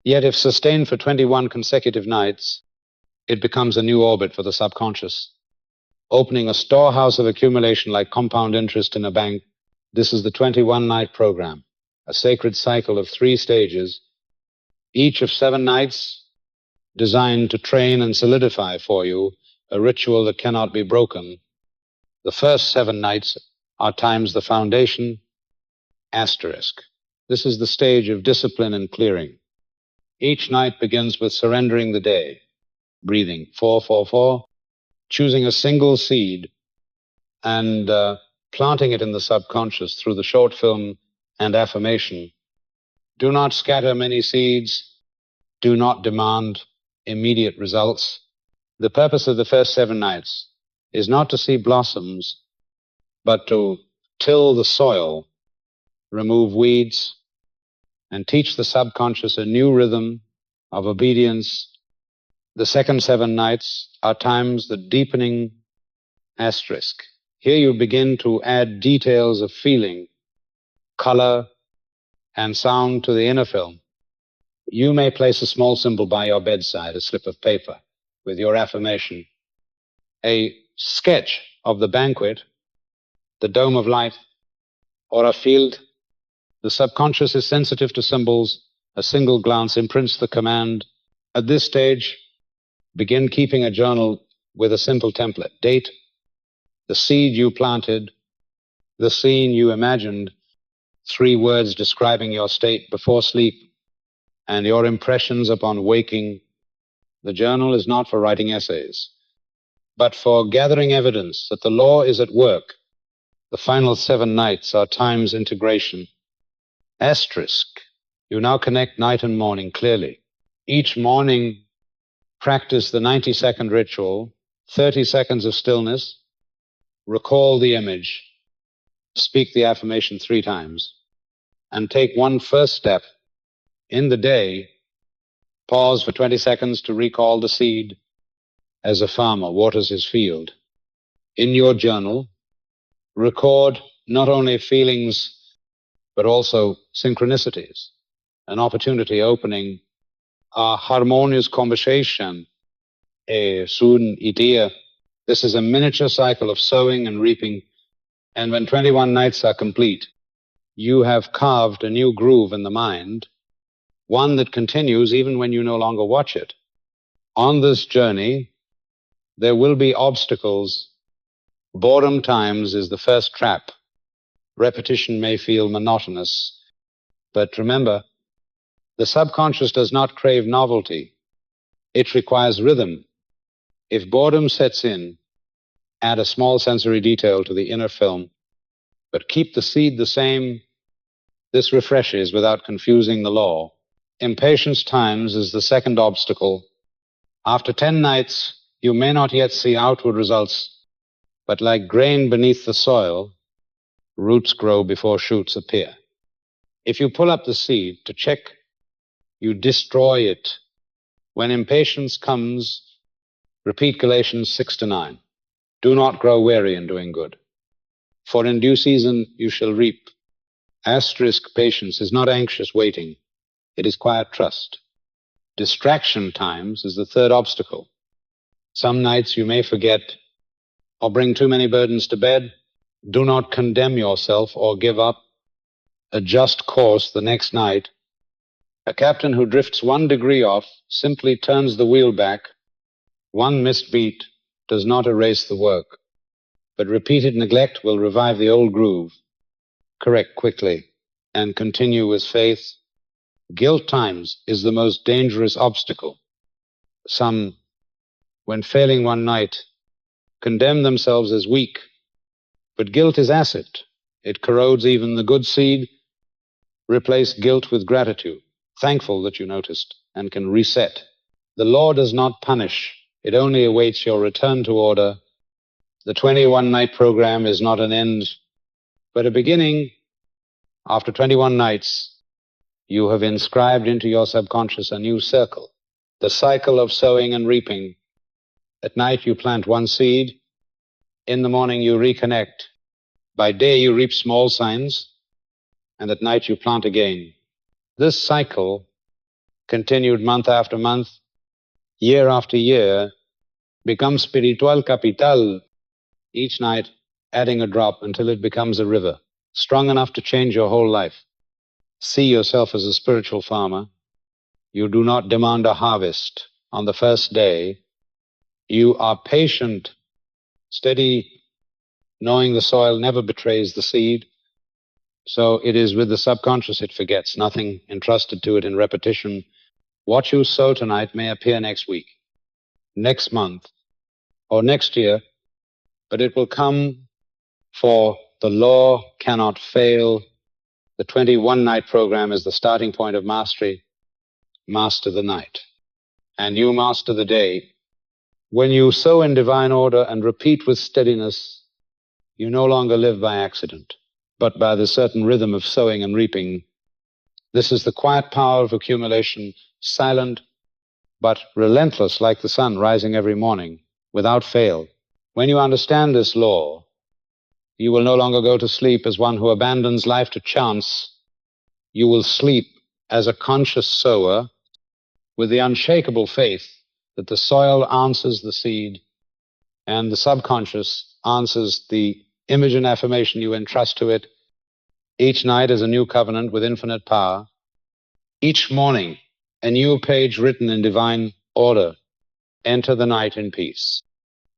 S1: Yet if sustained for 21 consecutive nights, it becomes a new orbit for the subconscious, opening a storehouse of accumulation like compound interest in a bank. This is the 21-night program, a sacred cycle of 3 stages, each of 7 nights designed to train and solidify for you a ritual that cannot be broken. The first 7 nights are times the foundation, asterisk. This is the stage of discipline and clearing. Each night begins with surrendering the day, breathing 4-4-4, choosing a single seed and planting it in the subconscious through the short film and affirmation. Do not scatter many seeds. Do not demand immediate results. The purpose of the first 7 nights is not to see blossoms, but to till the soil, remove weeds, and teach the subconscious a new rhythm of obedience. The second 7 nights are times the deepening, asterisk. Here you begin to add details of feeling, color, and sound to the inner film. You may place a small symbol by your bedside, a slip of paper, with your affirmation, a sketch of the banquet, the dome of light, or a field. The subconscious is sensitive to symbols. A single glance imprints the command. At this stage, begin keeping a journal with a simple template. Date, the seed you planted, the scene you imagined, 3 words describing your state before sleep, and your impressions upon waking. The journal is not for writing essays, but for gathering evidence that the law is at work. The final 7 nights are time's integration. Asterisk. You now connect night and morning clearly. Each morning, practice the 90-second ritual, 30 seconds of stillness, recall the image, speak the affirmation 3 times, and take one first step. In the day, pause for 20 seconds to recall the seed as a farmer waters his field. In your journal, record not only feelings, but also synchronicities, an opportunity opening a harmonious conversation, a soon idea. This is a miniature cycle of sowing and reaping, and when 21 nights are complete, you have carved a new groove in the mind, one that continues even when you no longer watch it. On this journey, there will be obstacles. Boredom times is the first trap. Repetition may feel monotonous, but remember, the subconscious does not crave novelty. It requires rhythm. If boredom sets in, add a small sensory detail to the inner film, but keep the seed the same. This refreshes without confusing the law. Impatience times is the second obstacle. After 10 nights, you may not yet see outward results, but like grain beneath the soil, roots grow before shoots appear. If you pull up the seed to check, you destroy it. When impatience comes, repeat Galatians 6-9. Do not grow weary in doing good, for in due season you shall reap. Asterisk. Patience is not anxious waiting. It is quiet trust. Distraction times is the third obstacle. Some nights you may forget or bring too many burdens to bed. Do not condemn yourself or give up. Adjust course the next night. A captain who drifts 1 degree off simply turns the wheel back. One missed beat does not erase the work, but repeated neglect will revive the old groove. Correct quickly and continue with faith. Guilt times is the most dangerous obstacle. Some, when failing one night, condemn themselves as weak, but guilt is acid. It corrodes even the good seed. Replace guilt with gratitude, thankful that you noticed, and can reset. The law does not punish. It only awaits your return to order. The 21-night program is not an end, but a beginning. After 21 nights, you have inscribed into your subconscious a new circle, the cycle of sowing and reaping. At night, you plant 1 seed. In the morning, you reconnect. By day you reap small signs, and at night you plant again. This cycle, continued month after month, year after year, becomes spiritual capital, each night adding a drop until it becomes a river, strong enough to change your whole life. See yourself as a spiritual farmer. You do not demand a harvest on the first day. You are patient, steady, knowing the soil never betrays the seed. So it is with the subconscious it forgets, nothing entrusted to it in repetition. What you sow tonight may appear next week, next month, or next year, but it will come, for the law cannot fail. The 21-night program is the starting point of mastery. Master the night, and you master the day. When you sow in divine order and repeat with steadiness, you no longer live by accident, but by the certain rhythm of sowing and reaping. This is the quiet power of accumulation, silent but relentless like the sun rising every morning, without fail. When you understand this law, you will no longer go to sleep as one who abandons life to chance. You will sleep as a conscious sower with the unshakable faith that the soil answers the seed and the subconscious answers the image and affirmation you entrust to it. Each night is a new covenant with infinite power. Each morning, a new page written in divine order. Enter the night in peace.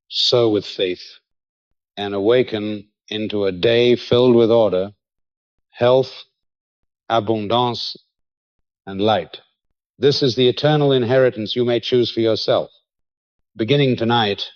S1: Sow with faith and awaken into a day filled with order, health, abundance, and light. This is the eternal inheritance you may choose for yourself. Beginning tonight,